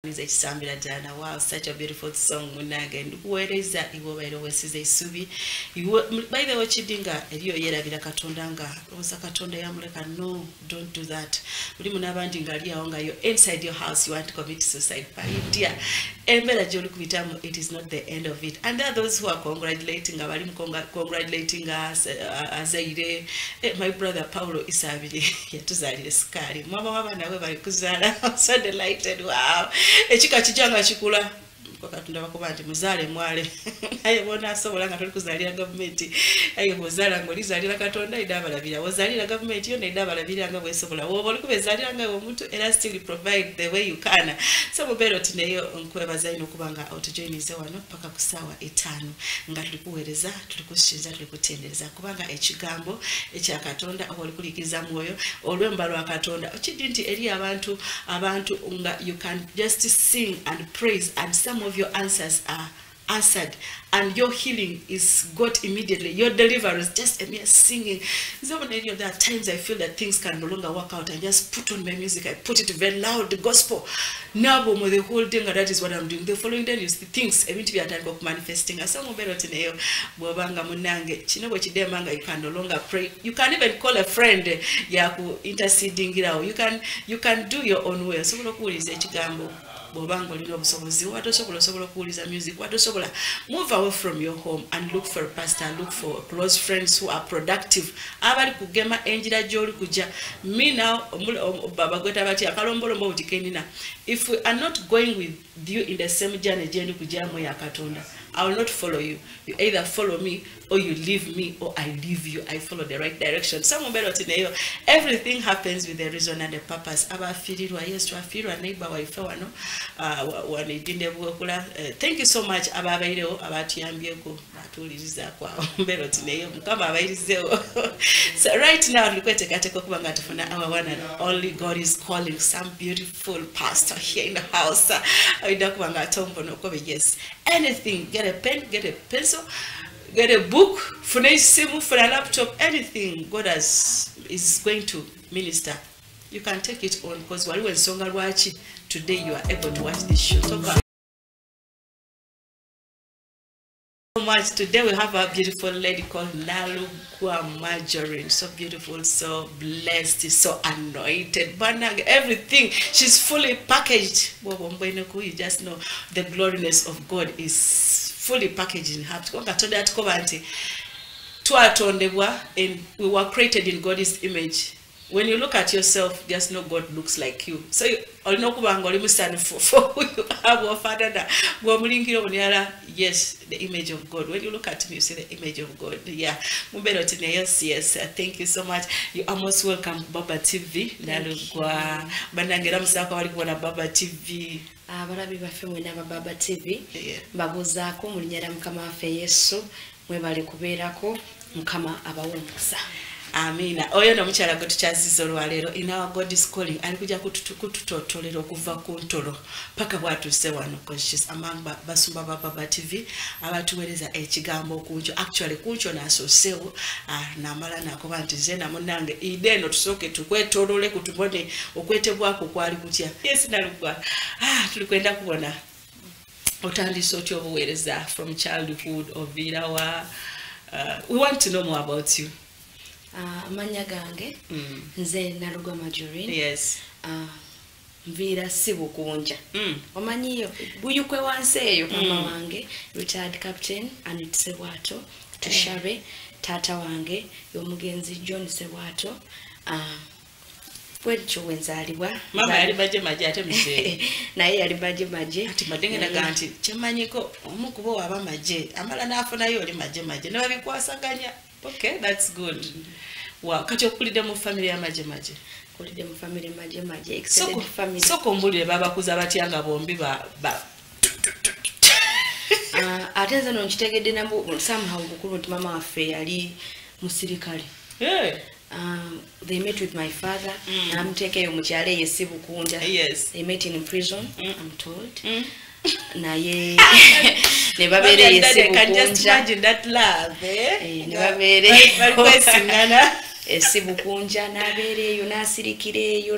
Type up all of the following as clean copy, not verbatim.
Sambira Dana. Wow, such a beautiful song. Munaga. Where is that? Iwo wesize isubi. By the way, chidinga eriyo yera bila katondanga. Osa katonda yamuleka. No, don't do that. Uli munabandi ngalia onga. You're inside your house. You want to commit suicide. Dear, Embela jolu kubitamu. It is not the end of it. And there are those who are congratulating. Congratulating us. Azaire. My brother Paulo Isabili. Yatuzali skari. Mama nawe bali kuzala. I'm so delighted. Wow. Echika kijanga chikula Katonda bakubanje muzale mwale ayebona sobola nga tuli kuzalira government aye bozala ngolizalira Katonda idabalabira wozalira government yo nedabalabira nga bwesobola woba oli kubezalira nga omuntu era still provide the way you can so mubero tineyo nkwebaza ino kubanga otujoinize wano paka kusawa 5 nga tuli kuwereza tuli kushinza tuli kutendereza kubanga ekigambo ekya Katonda oli kulikiza mwoyo olwemba lwa Katonda okidinti eri abantu nga you can just sing and praise and some of your answers are answered and your healing is got immediately. Your deliverance just a mere singing. So many of that times I feel that things can no longer work out. I just put on my music, I put it very loud, the gospel. Now the whole thing, that is what I'm doing. The following day is the things I mean to be a time of manifesting. As some better today, Bobanga Munange, Chinobo Chidemanga, you can no longer pray. You can even call a friend Yaku interceding it out. You can do your own way. So what is Echigambo? Bobango lino busobozi watosobola kuuliza music watosobola move away from your home and look for a pastor, look for close friends who are productive abali kugema enjira joli kuja me now baba gota bati akalombolombo utikenina if we are not going with you in the same journey jendi kuja mu ya Katonda I will not follow you. You either follow me or you leave me or I leave you. I follow the right direction. Everything happens with a reason and a purpose. Thank you so much. So right now, our one and only God is calling some beautiful pastor here in the house. Yes, anything. Get a pen, get a pencil, get a book, for a SIM, for a laptop, anything God is going to minister. You can take it on because while we're Songa watching today, you are able to watch this show. So much. Today we have a beautiful lady called Nalugwa Marjorie. So beautiful, so blessed, so anointed. Everything. She's fully packaged. You just know the gloriness of God is fully packaged in her. And we were created in God's image. When you look at yourself, just know God looks like you. So you know for who you are, Father. Yes, the image of God. When you look at me, you see the image of God. Yeah. Yes. Thank you so much. You are most welcome, Baba TV. Baba TV. Abalabi baffe mwena Baba TV. Babuzaako mu linnya lya Mukama waffe Yesu. Mwebale kubeerako Mukama abawomukisa. Amina. Oyo no mukyala gwe tukyaziza olwaleero in our God is calling ali kujja kututotolera okuva ku ntolo paka bwatuuse wano conscious among basumba ba Baba TV abatuweereza ekigambo kunjo actually kunjo nasoseewo namala nakoba nti nze na munnange ide eno tusooke tukwetolole kutubone okwetebwako kwali kutya yes Nalugwa tulikwenda kubona otandise otya obuweereza from childhood ovirawa we want to know more about you. Amanya gange nze Nalugwa Marjorie. Yes. Mvira sibukunja. Omanyiyo buyukwe wansi eyo mama wange retired captain and Sebwato tushabe tata wange y'omugenzi John Sebwato. Kwetyo wenzalibwa mama yali maje ate mzee naye yali maje ati madengena ganti kyemanyiko omukubo waba maje amala nafuna yo oli maje ne babikwasaganya. Okay, that's good. Wow, kati okulide mu family ya maje. Kulide mu family maje extended family. Soko mbulire baba kuza batyanga bombi ba ateza no nkitegedde nambu somehow bukulu nti mama waffe yali musirikale. Yeah. They met with my father. Namtekeyo mu kyalo Yesibukunja. Yes. They met in prison, I'm told. Naye ne babere Yesibukunja. Can just imagine that love, ne babere kwesingana. esibukunja nabeereeyo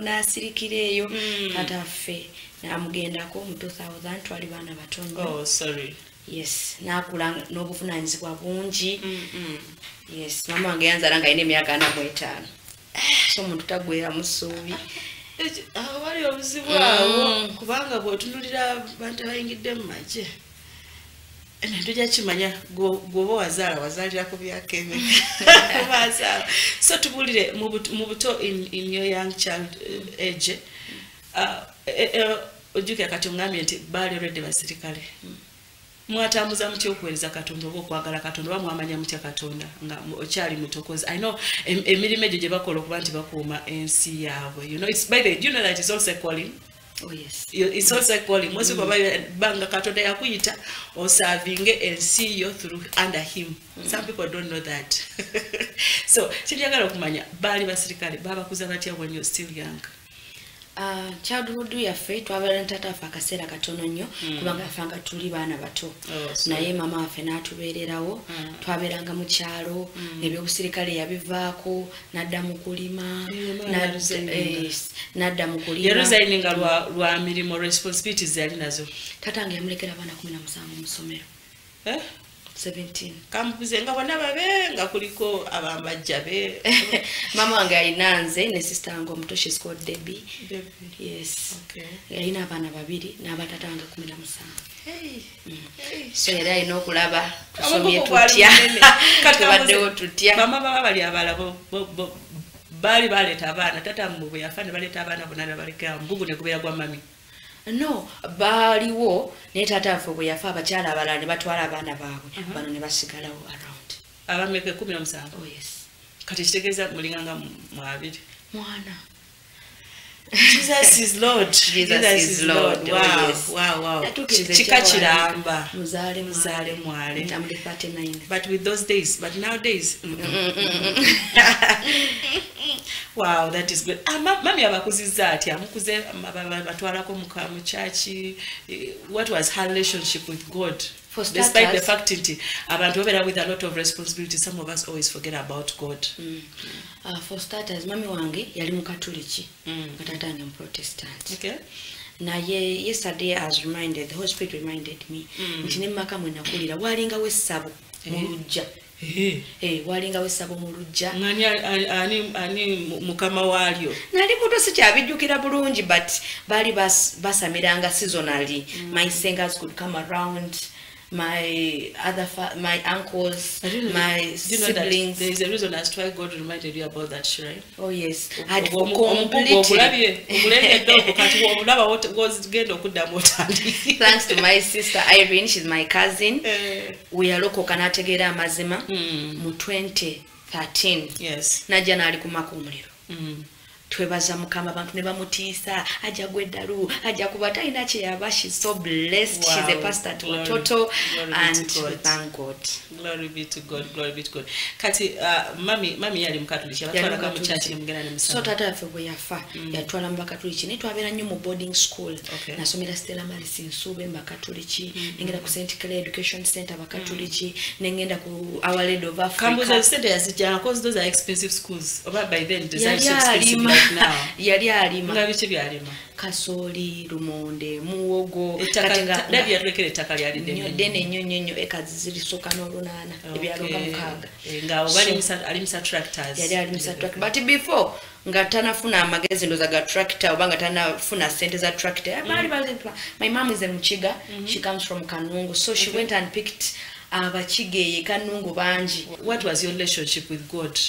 nasirikireeyo taata ffe namugendako mu 2000 twali baana batono. Oh, sorry. Yes, nakula n'obuvunaanyizibwa bungi. Yes, mama wange yanzala nga alina emyaka 45. So omuntu tagwera mu ssuubi. Wali obuzibu awo kubanga bw'otunulira abantu abayingidde mu magye. Tujja kimanya gwoba wazaalira ku byaka emeka. So tubulire mu buto in your young child age. Ojjukira kati ongambye nti baali olwedde basirikale. Mwatambuza mutya okuweereza Katonda oba okwagala Katonda oba mwamanya mutya Katonda nga okyali muto? Because I know emirimu egyo gye bakola okuba nti bakuuma ensi yaabwe. You know, it's by the way, do you know that it's also a calling? Oh yes. It's also a calling. Most people banga Katonda yakuyita osavinge ensi yo through under him. Some people don't know that. So kinjagala okumanya baali basirikale babakuza batya when you're still young? Childhood yaffe twabala ntata afa akaseera katono nnyo kubanga afanga tuli baana bato. Naye mama waffe n'atubeererawo twabeeranga mu kyalo ebyobusirikale yabivaako n'adda mu kulima n'adda mu kulima. Yaresigninga lwa mirimu responsibilities yali nazo. Tatange yamulekera abaana 17 mu ssomero. 17. Kambuze nga bonna babe nga kuliko abambajja be. Mama wange alina nze ne sister wange omuto, she's called Debbie. Yes. Okay. Yalina abaana babiri n'abatata wange 17. Hey. So yali alina okulaba tusomye tutya. Tubaddewo tutya. Mama baba bali abala bali baleeta abaana tata mu bwe yafa ne baleeta abaana bonna ne balekera mbugu ne kubeera gwa mami. No, baaliwo ne taata waffe bwe yafa abakyala abalala ne batwala abaana baabwe bano ne basigalawo around. Abameka 17. Oh yes. Kati kitegeeza mulinganga mu abiri. Mwana. Jesus is Lord. Jesus is Lord. Wow. Oh, yes. Wow. Chika kiramba. Muzale mwale. Ntamule 39. But with those days, but nowadays. Wow, that is good. Mami abakuzizza ati amukuze batwalako mu church. What was her relationship with God? Despite the fact that abantu babera with a lot of responsibility, some of us always forget about God. For starters, mami wange yali mu Katoliki, katata ni Protestant. Okay. Naye yesterday I was reminded, the Holy Spirit reminded me, nti ne maka mwe nakulira walinga wessabo mu lujja. Walinga wessabo mu lujja. Ani mukama waalyo. Nali muto sikyabijjukira bulungi, but bali basamiranga seasonally. My singers could come around. My uncles, my siblings. There is a reason as to why God reminded you about that shrine. Oh yes. Thanks to my sister Irene, she's my cousin. We are local kanategera amazima mu 2013. Yes. Najja nali kumaka omuliro. Twebaza mukama abantu ne bamutiisa ajja gweddalu ajja kuba talina kye yaba. She's so blessed. Wow. She's a pastor to Watoto and thank God. Glory be to God. Glory be to God. Kati mami yali mukatoliki abatwala ka mu church ne mugenda ne musaba. So tata afe bwe yafa yatwala mu bakatoliki ne twabera nnyo mu boarding school. Nasomera Stella Maris Nsube mu bakatoliki ngenda ku St. Clair Education Center bakatoliki ngenda ku Our Lady of Africa. Kambuza center yazijja because those are expensive schools. Over by then design so expensive like now. Yali alima. Ngabichi byalima. Kasoli, lumonde, muwogo, katenga ndabi yatulekere ettaka lyali dene nnyo ekazi ziri soka n'olunana ebyaloga mukaaga. Nga obali alimisa tractors. Yali alimisa tractor. But before nga tanafuna amagezi ndoza ga tractor obanga tanafuna sente za tractor. My mom is a Muchiga. She comes from Kanungu. So she went and picked abachige Kanungu banji. What was your relationship with God?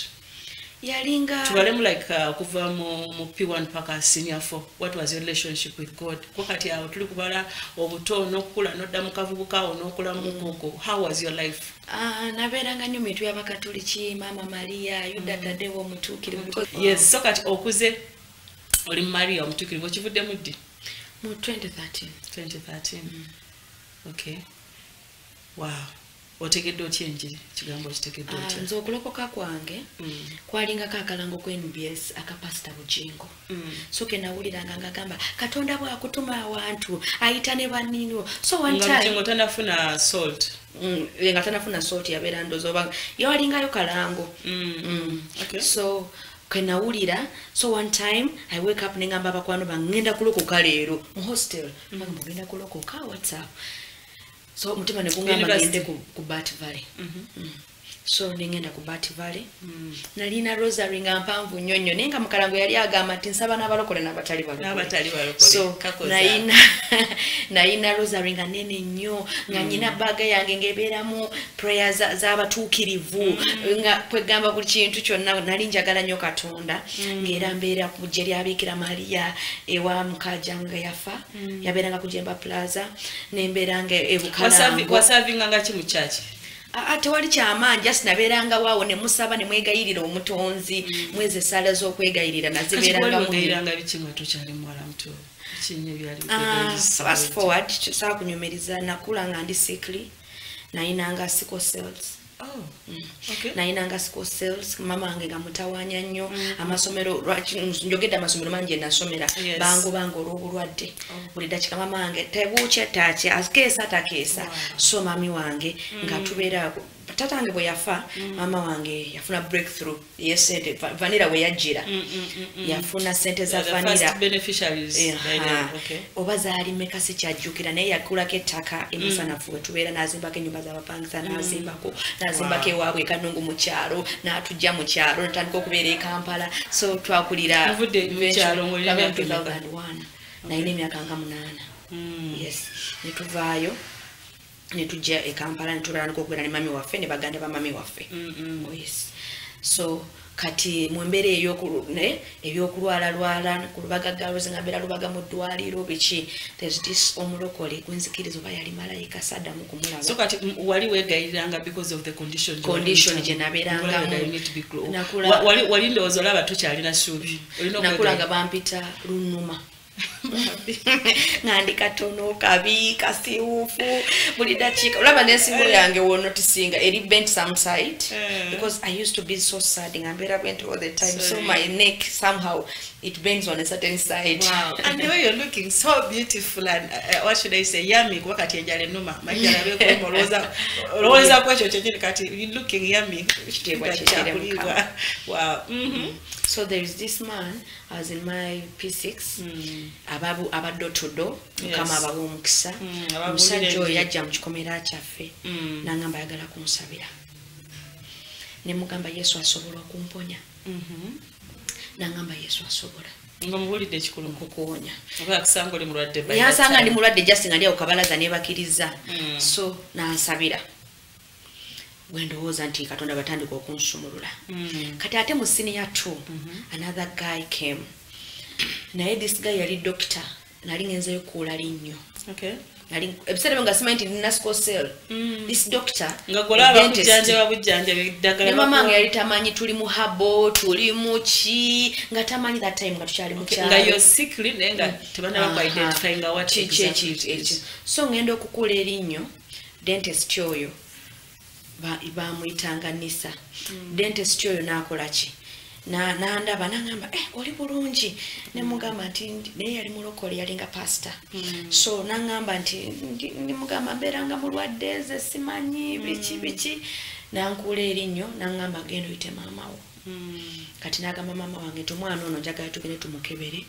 Yalinga tubalemu like kuva mu P1 paka senior 4. What was your relationship with God? Wakati awo tuli kubala obuto n'okula nodda mu kavubuka n'okula mu koko. How was your life? Naberanga nnyo mitu y'abakatoliki, Mama Maria, Yuda Tadewo omutuukirivu. Yes, so kati okuze oli Maria omutuukirivu okivudde mu ddi? Mu 2013. 2013. Okay. Wow. otegedde otya enjiri kigambo kitegedde otya nze okulokoka kwange kwalinga kakalango ku NBS akapasita Bugingo so ke nawuliranga ngagamba Katonda bw'akutuma abantu ayita ne banino so one time Bugingo tanafuna salt nga tanafuna salt yabeera ndozo oba yawalingayo kalango okay. So kenawulira so one time I wake up nengamba abakwano bangenda kulokoka leero mu hostel mbagamba ngenda kulokoka what's up so mutima ne kungamba ngende ku Bat Valley so nengenda ku Bat Valley nalina rosary nga mpanvu nyonyo nenga mukalango yali agamba ati nsaba n'abalokole n'abatali balokole so nalina rosary nga nene nnyo nga nyina baga yange ngebeeramu prayers z'abatuukirivu nga kwegamba buli kintu kyonna nali njagala nnyo Katonda ng'era mbeera ku gye lyabikira Maria ewa mukajanga yafa yabeeranga ku Jemba Plaza nembeeranga ebukalango wasavinganga ki mu church tewali kyamaanyi just nabeeranga waawo ne musaba ne mwegayirira omutonzi mweze sala z'okwegayirira nazibeerangamu biki nga tokyali muwala muto fast forward saa kunyumiriza nakula nga ndi sickly nayinanga sickle cells nayinanga sickle cells mama wange nga mutawanya nnyo amasomero njogedde amasomero mangi nasomera bango olw'obulwadde buli dakika mama wange tebuukye taaki akeesa takeesa so mami wange nga tubeera tatange bwe yafa mama wange yafuna breakthrough yesente vanira we yajira yafuna sente za vanira oba zaali meka sikyajjukira naye yakulako ettaka emusanafu we tubeera nazimbako ennyumba z'abapangisa nazimbako ewaabwe Kanungu mu kyalo n'atujja mu kyalo natandika okubeera e Kampala so twakulira 2001 nalina emyaka nga 8 yes netuvaayo netujja e Kampala netulala nkokwera ne mami waffe ne baganda ba mami waffe yes so kati mu mbeera ebyokulwala kulubagaggalo zingambera lubaga mu ddwaliro biki there's this omulokole gwenzikiriza oba yali malayika saddamu kumulaba so kati wali wegayiriranga because of the condition gye nabeerangamu wali ndowooza olaba tokyalina ssuubi nakulanga bampita Lunuma ngandi katono kabi kasiufu buli dakiika olaba n'ensingo yange wonotisinga eri bent some side because I used to be so sad ngambeera bent all the time so my neck somehow it bends on a certain side. Wow. And the way you're looking so beautiful and what should I say yummy kwa kati enjale numa majala beko roza kwa chochote kati you looking yummy. Wow. So there is this man, I was in my P6 abaddo todo kama abawo omukisa omusajja oyo yajja mu kikomera kyaffe n'angamba ayagala kumusabira ne mugamba Yesu asobola okumponya n'angamba Yesu asobola ngomubulidde ekikulu okukuwonya oba akusanga oli mulwadde yansanga ndi mulwadde just nga ndi awo kabalaza neebakiriza so nansabira wendowooza nti Katonda batandika okunsumulula kati ate mu senior 2 another guy came naye this guy yali doctor nali ngenzeyo kuula linnyo nali ebiseera nga simanyi nti nina sickle cell this doctor nga golaba bujjanja ne mama nga yali tamanyi tuli mu habo tuli mu ki nga tamanyi that time nga tukyali mu kyalo nga you're sickly nenga tebana bakwa identifying what exactly so ngenda okukula erinnyo dentist oyo bamuyitanga Nisa dentist oyo nakola ki nandaba nangamba oli bulungi ne mugamba nti naye yali mulokole yalinga pastor so nangamba nti ndi mugamba mbeeranga mulwadde ze simanyi biki nankula erinnyo nangamba genda oyite maamawo kati nagamba mama wange omwana ono njagala tugende tumukebere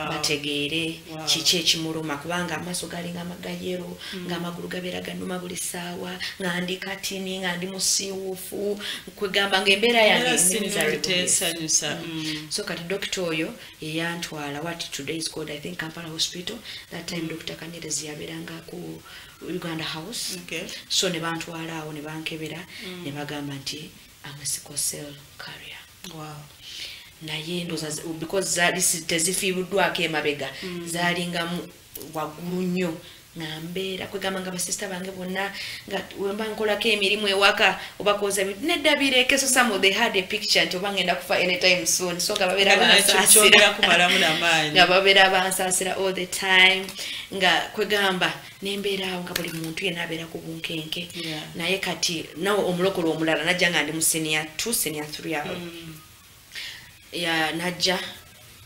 bategeere kiki ekimuluma kubanga amaaso galinga amagayero ng'amagulu gabeera gannuma buli ssaawa nga ndi katini nga ndi musiiwuufu kwegamba ng'embeera yange so kati dokita oyo yeyantwala what today is called I think Kampala Hospital that time Dr. Kanyerezi yabeeranga ku Uganda House so ne bantwala awo ne bankebera ne bagamba nti I'm a sickle cell carrier. Wow. Naye ndoza because zali tezifibuddwako emabega zalinga waggulu nnyo ngambeera kwegamba nga basista bange bonna nga wemba nkolako emirimu ewaka obakoza nedda bireke so some they had a picture nti oba ngenda kufa anytime soon so nga babeera bansaasira all the time nga kwegamba nembeeraawo nga buli muntu yenna abeera ku bunkenke naye kati nawe omulokole omulala najja nga ndi mu senior 2 senior 3 awo najja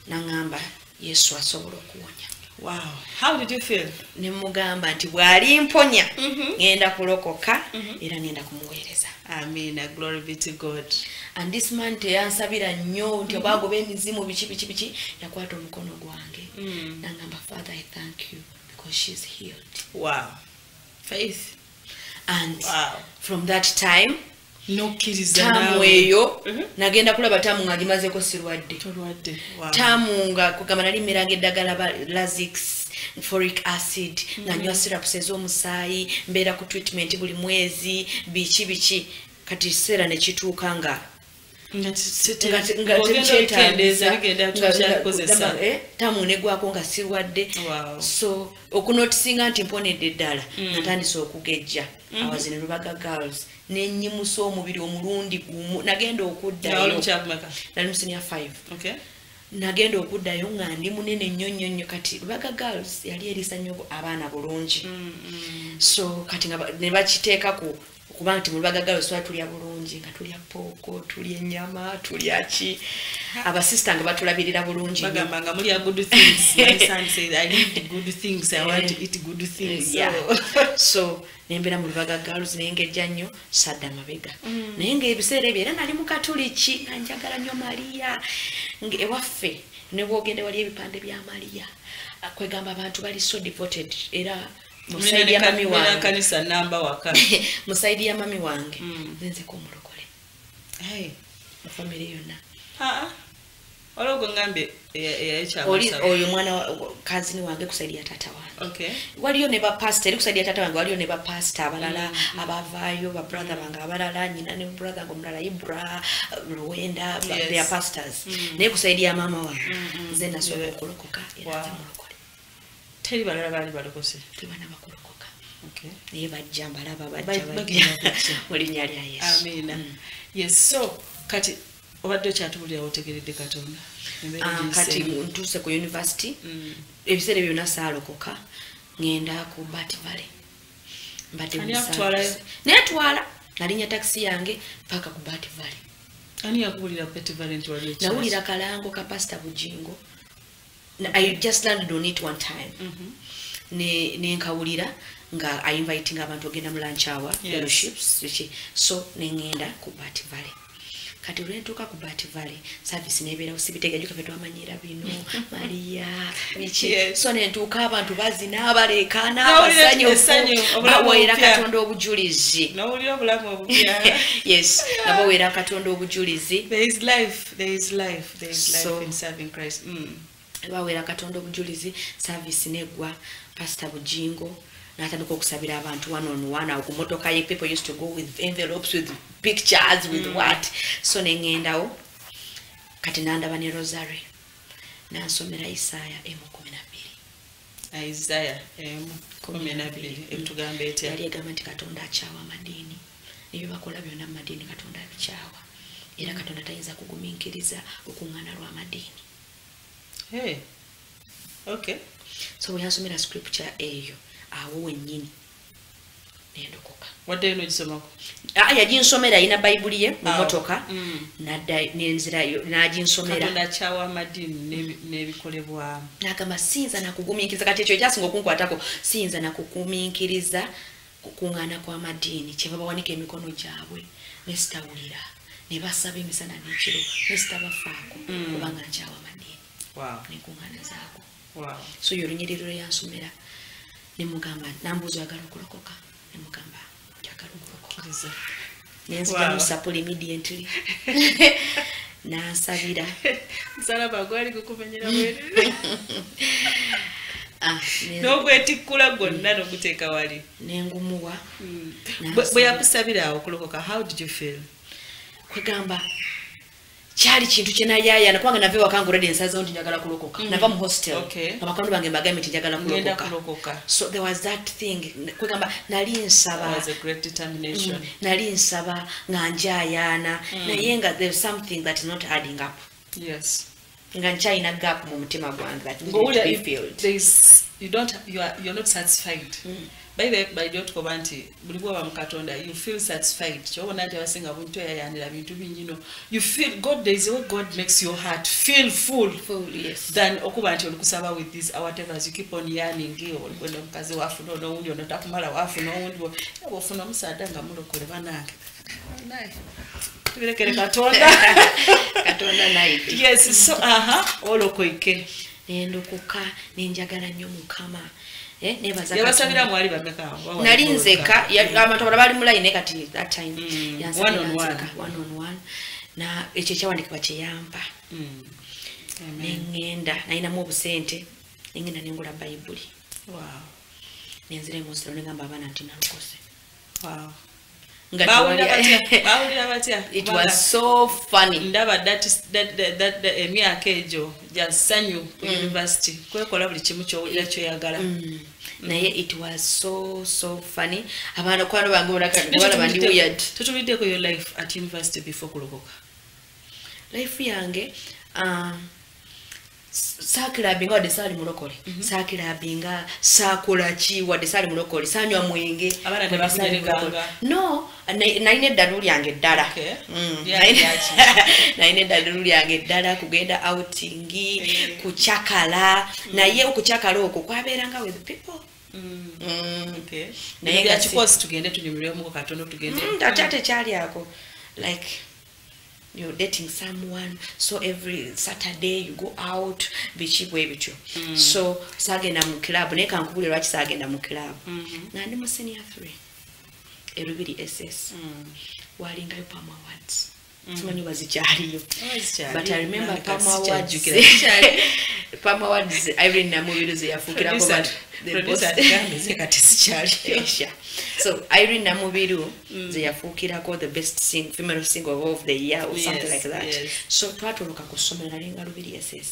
naŋŋamba Yesu asobola okuwonya. Wow. How did you feel? Nemugamba nti bwali mponya ngenda kulokoka era ngenda kumuweereza. Amen. Glory be to God. And this man teyansabira nnyo nti obagoba emizimu biki yakwata omukono gwange. Nangamba, Father, I thank you because she's healed. Wow. Faith. And from that time nokkiriza eyo nagenda kulaba tamu nga gimazeko sirwadde. Tamu nga kugamba nali mmeranga eddagala Lasix, folic acid, nga nywa syrups ez'omusaayi, mbeera ku treatment buli mwezi, biki kati kiseera ne kituuka nga tamu negwako nga sirwadde. So okunotisinga nti mponedde ddala natandise okugejja awazine Lubaga Girls nenyimusa omubiri omulundi gumu nagenda okuddayo nali mu senior 5 nagenda okuddayo nga ndi munene nnyo kati Lubaga Girls yali erisa nnyo abaana bulungi. So kati ne bakiteekako kubanga nti mu Lubaga Girls tulya bulungi nga tulya pooko tulya ennyama tulya ki abasista nga batulabirira bulungi bagamba nga mulya good things. My son said I need good things, I want to eat good things. So nembera mu Lubaga Girls nengejja nnyo sadda mabega naye ng'ebiseera ebyo era nali mu Katuliki nga njagala nnyo Maria ewaffe ne bwogende wali ebipande bya Maria kwegamba abantu bali so devoted era musaidi ya mami wange kanisa namba waka musaidi ya mami wange nze ko mulokole family yonna ologo ngambe oyo mwana kazini wange kusaidia tata wange waliyo ne ba pastor kusaidia tata wange waliyo ne ba pastor abalala abavaayo ba brother bange abalala nyina ne brother ngo mulala Ibra Luwenda they are pastors ne kusaidia mama wange nze nasobola okulokoka era mulokole teri balala bali balokose tebana bakulokoka naye bajja mbalaba bajja muri nyali ya Yesu. Amina. Yes, so kati obadde kyatubulira otegeredde Katonda kati ntuse ku university ebiseera byonna saalokoka ngenda ku Bat Valley mbadde netwala nalinya taxi yange paka ku Bat Valley. Ani yakubulira Bat Valley nti wali ekyo? Nawulira kalango ka Pastor Bujingo. I just landed on it one time. Ne nkawulira nga I inviting abantu ogenda mu lunch hour fellowships so nengenda ku Bat Valley. Kati ulentuka ku Bat Valley service nebeera usibitega juka fetu amanyira bino Maria bichi so nentuka abantu bazina abalekana abasanyo bawera Katonda obujulizi nawulira obulamu obupya. Yes nabawera Katonda obujulizi. There is life in serving Christ. Bawera Katonda obujulizi service negwa Pastor Bujingo natandika okusabira abantu one on one awo ku motoka ye people used to go with envelopes with pictures with what so nengendawo kati nandaba ne rosary nansomera Isaya 12. Isaya 12 etugambe eti yali egamba nti Katonda akyawa amadini ebyo bakola byonna amadini Katonda abikyawa era Katonda tayinza kugumiikiriza okuŋŋaana lw'amadini. Okay. So we yansomera scripture eyo awo wennyini nendokoka. Wadde eno gisomako? Yaginsomera ina Bayibuli ye mu motoka nadda nenzirayo naginsomera. Katonda akyawa amadini n'ebikolebwamu. Nagamba siyinza nakugumiikiriza kati ekyo kyasinga okunkwatako siyinza nakugumiikiriza kukuŋŋaana kw'amadini kye babawanika emikono gyabwe ne sitawulira ne basaba emisana n'ekiro ne sitabafaako kubanga nkyawa amadini. Nekuŋŋaana zaago. So yolunyiriro yansomera nemugamba nambuuza oyagala okulokoka nemugamba njagala okulokoka nenzija musapula immediately nansabira nsalaba gwali gukumenyera bwerere n'ogwetikkula gwonna n'oguteeka wali nengumuwa bwe yakusabira awo okulokoka. How did you feel? kwegamba kyali kintu kye nayayana kubanga nave wakangu already ensazo nti njagala kulokoka nava mu hostel abakondo bange mbagambe nti njagala kulokoka so there was that thing kwegamba nali nsaba nali nsaba nga njayana naye nga there's something that is not adding up yes nga nkyalina gap mu mutima gwange that needed to be filled. You're not satisfied by dot kobanti bulibo ba mukatonda you feel satisfied kyobona nti abasinga buntu yayanira bintu binyino you feel God, there is a way God makes your heart feel full yes than okuba nti olikusaba with this whatever as you keep on yearning olikwenda mukazi wafuna n'owundi onotakumala wafuna owundi ofuna omusaada nga mulokole banange tubirekere katonda night yes so olokoike nendokoka nenjagala nnyo Mukama nebaza yabasabira mwali bameka nali nzeka amatola bali mu line kati that time one on one na ekyo kyawandikibwa kyeyamba nengenda nalina mu obusente nengenda nengola Bayibuli nenzire mu salo nengamba abaana nti nalokose It was so funny. Ndaba that emyaka ejo jasanyu ku university kwekola buli kimu kyo yagala naye it was so funny abana kwano bange olakala bandi weird tutubidde ko your life at university before kulokoka life yange sakirabinga wadde sali mulokole sakirabinga sakola ki wadde sali mulokole sanywa mwenge abana tebafuniranga no naine eddalu lyange ddala naine eddalu lyange ddala kugenda outing kuchakala naye okuchakala okwo kwabeeranga with people naye nga kikosi tugende tunyumiremu ko katono tugende tatate kyali ako like you're dating someone so every Saturday you go out bichibwe bicho so sagenda mu club ne kankubule lwaki sagenda mu club na ndi mu senior 3 erubiri SS walinga yo Palm Awards simanyi bazikyaliyo but I remember Palm Awards Palm Awards Irene Namubiru ziyafukira ko but the boss kati sikyaliyo so Irene Namubiru ziyafukira ko the best female singer of the year or something like that so twatoloka kusomera nalinga rubiri SS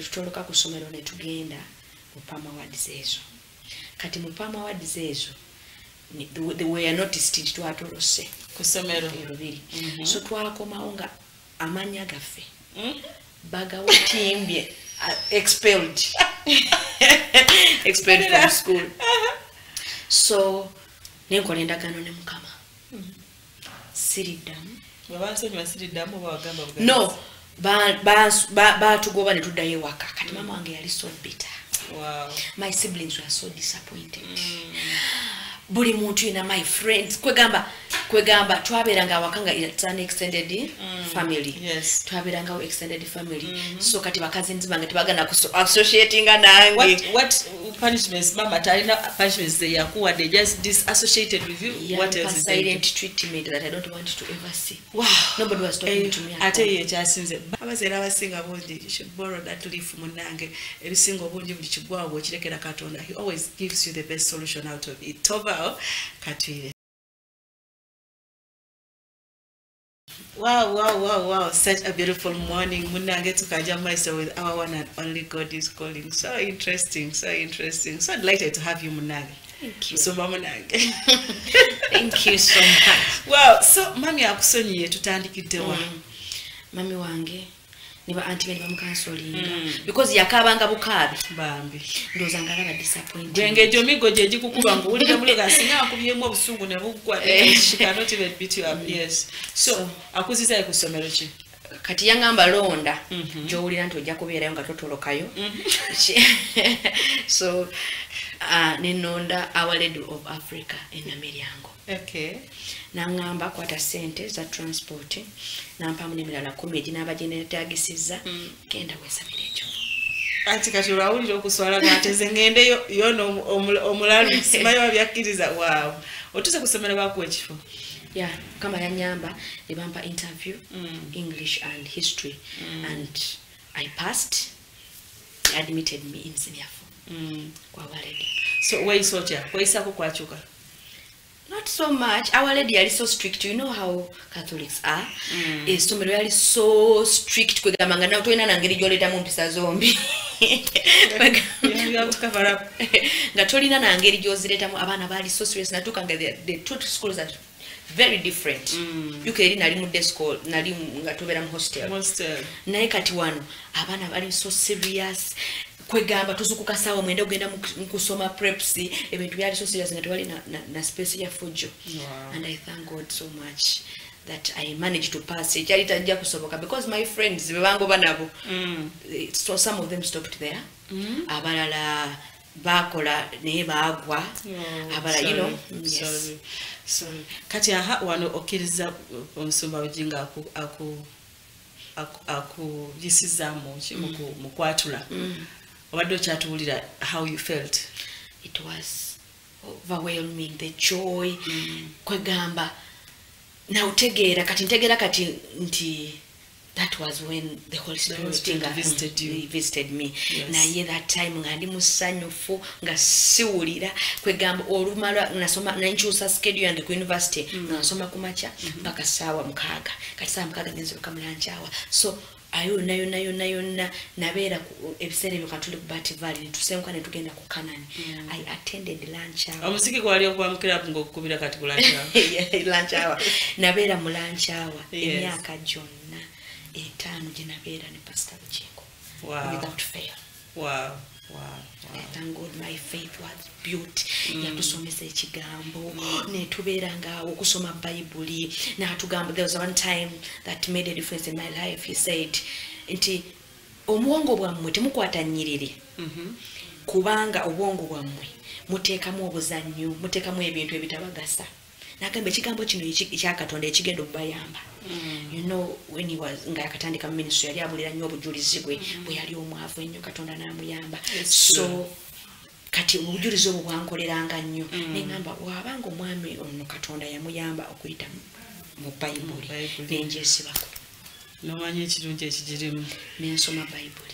tutoloka kusomera ne tugenda mu Palm Awards ezo kati mu Palm Awards ezo they were noticed twatolose kusomero erubiri so twakomawo nga amanya gaffe bagawo timbye expelled from school so nenkola endagaano ne Mukama siriddamu no batugoba ne tuddayo ewaka kati mama wange yali so bitter my siblings were so disappointed buli muntu ina my friends kwegamba twaberanga awakanga it's an extended family twaberanga extended family so kati bakazi nzibanga tebagana associating nange what punishments mama talina punishments they yakuwa they just disassociated with you what else is silent treatment that I don't want to ever see nobody was talking to me ate ye kyasinze abazera abasinga bondi you should borrow that leaf munange ebisinga obungi buli kigwawo kirekera katonda he always gives you the best solution out of it tova katwire Wow, such a beautiful morning. Munange tukaja myself with our one and only God is calling. So interesting. So delighted to have you, Munange. Thank you. So Munange. Thank you so much. Wow, so mami akusonyiye tutandikiddewa. Mami wange niba anti bali bamukansolinga because yakabanga bukabi bambi ndoza ngalaba disappointed gwenge jo migo je jikukuba ngo ulira mulega singa akubyemu obusungu ne bugwa she cannot even beat you up yes so akuziza ekusomero ki kati yangamba londa jo ulira nti ojja kubeerayo nga totolokayo so nenonda Our Lady of Africa Namiryango. Okay. Nangamba kwata sente za transport nampamu n'emirala 10 eginabagenetagisiza genda wesabira ekyo. Ati kati olawulira okuswala gateze ngende yono omulalu simayo abyakiriza wow. Otuze kusomera bakuwa ekifo. Yeah, kama yanyamba nebampa interview English and history and I passed. They admitted me in senior 4. Kwa Our Lady. So where is Socha? Where is Kwachuka? Not so much. Our lady are so strict. You know how Catholics are. So we are so strict. Kugamanga na utoina na ngeri joleta mumpisa zombi. You have to cover up. Ngatolina na ngeri jozileta mu abana bali so serious. Natukanga the two schools are very different. You can nali mu day school, nali ngatobera mu hostel. Naye kati wano abana bali so serious. Kwegamba tuzukuka sawa mwende ogenda kusoma preps ebintu byali so serious nga twali na space ya fujo. And I thank God so much that I managed to pass it. Yali tajja kusoboka because my friends bebango banabo so some of them stopped there. Abalala bakola ne bagwa abala you know. Yes. Sorry. Kati aha wano okiriza omusumba ujinga aku yisizamu mu kwatula. How you felt? It was overwhelming, the joy. Kwegamba na utegera kati nti that was when the Holy Spirit visited me. Yes. Na ye that time ngandi musanyufu nga siwulira kwegamba olumala nasoma nanchusa schedule yange ku university nasoma kumacha mpaka sawa mkaga kati sawa mkaga ngenzo kamlanchawa so ayo nayo nabera ebisere byokatuli kubati valley nitusenka ne tugenda ku Canaan. I attended lunch hour. Omusiki kwali okwamukira ngokubira kati ku lunch hour. Yeah, lunch hour. Nabera mu lunch hour emyaka jonna etano je nabera ne Pastor Buchingo. Wow. Without fail. Wow. I thank God my faith was built. Yatusomesa ekigambo ne tuberanga okusoma Bible na tugamba. There was one time that made a difference in my life. He said nti omuwongo bwammwe temukwata nyiriri kubanga obwongo bwammwe muteekamu obuzannyo muteekamu ebintu ebitabagasa. Nagambe ekigambo kino ekya Katonda ekigenda okubayamba. You know when he was nga yakatandika ministry yali abulira nnyo obujulizi bwe bwe yali omwavu ennyo Katonda n'amuyamba. So kati obujulizi obwo bwankoleranga nnyo n'engamba wabanga omwami ono Katonda yamuyamba okuyita mu Bible n'enjesibako. Nomanyi ekirungi ekigirimu n'ensoma Bible.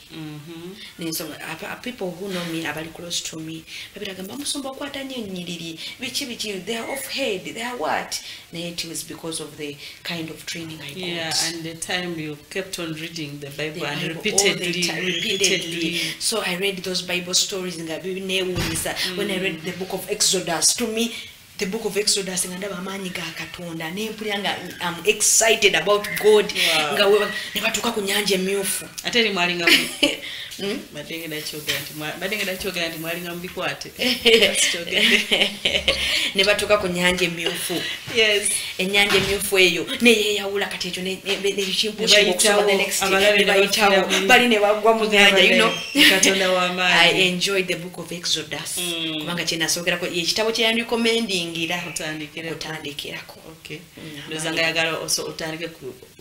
N'ensoma people who know me abali close to me babiragamba musomba okwata nnyo ennyiriri biki they are off head they are what. It was because of the kind of training I got. Yeah, and the time you kept on reading the Bible and repeatedly. So I read those Bible stories in when I read the book of Exodus. To me, the book of Exodus ngandaba amanyi ga Katonda nempulanga I'm excited about God nga nebatuka ku nyanja emyufu ate mwalinga madengera kyogera nti mwalinga mbikwate nebatuka ku nyanja emyufu. Yes, enyanja emyufu eyo neyeyawula kati ekyo nekimpusha okusoma the next day bali ne bagwa mu nyanja you know. Katonda w'amaanyi. I enjoyed the book of Exodus kubanga kye nasookerako ekitabo kye yandi recommendingira kutandikirako. Okay. Ndozanga yagala otandike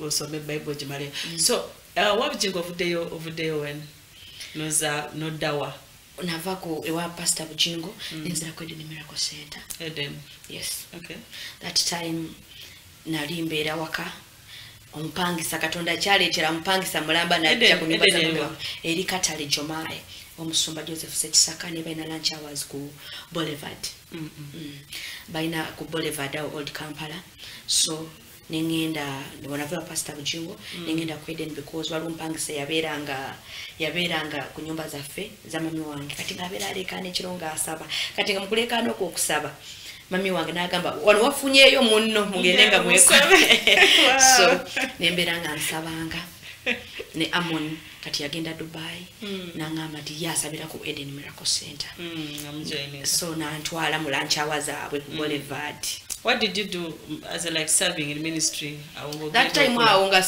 osome Bible gimale. So wabujinga ovudeyo when no dawa nava ku ewa Pastor Buchingo nenzira ku Eden Miracle Center. Eden. Yes. Okay. That time nali mbeera waka ompangisa Katonda kyaleetera mpangisa mulamba najja ku nyumba za eri Katale Jomae omusumba Joseph Sekisaka ne baina lunch hours ku Boulevard. Baina ku Boulevard Old Kampala. So nengenda ndibonavira Pastor Buchingo nengenda ku Eden because walumpangisa yaberanga ku nyumba zaffe za mami wange kati ngabera alekane kironga asaba kati ngamukulekana okusaba mami wange nagamba wano wafunyeyo munno mugendenga mweko. So nemberanga nsabanga ne Amon kati yagenda Dubai nangamba nti yasabira ku Eden Miracle Center. So nantwala mu lunch hours abwe ku Boulevard. What did you do as like serving in ministry? That time nga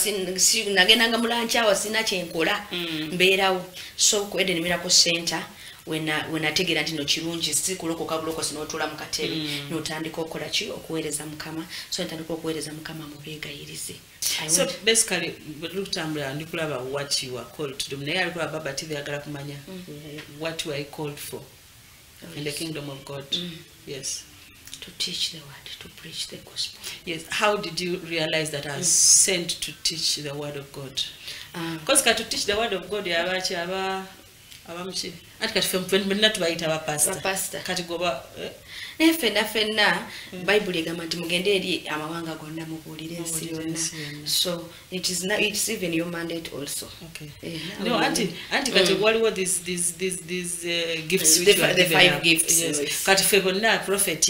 nagendanga mu lunch hours sina kyenkola mbeerawo. So ku Eden Miracle Center when ategera nti no kirungi sikulokoka buloko sinotula mu katebe notandika okola ki okuweereza Mukama. So ntandika okuweereza Mukama mu beegayirize. So basically lutambula ndikulaba what you are called to do. Naye alikuwa baba TV agala kumanya what you are called for in the kingdom of God. Yes. To teach the word, to preach the gospel. Yes. How did you realize that I was sent to teach the word of God? Because to teach the word of God, abamuchi ati kati fenna tubayita bapasta kati goba naye fenna Bible egamba nti mugende eri amawanga gonna mubuulire ensi yonna so it's even your mandate also. Okay. No, auntie kati waliwo these gifts which the 5 gifts. Yes. Kati fe bonna prophet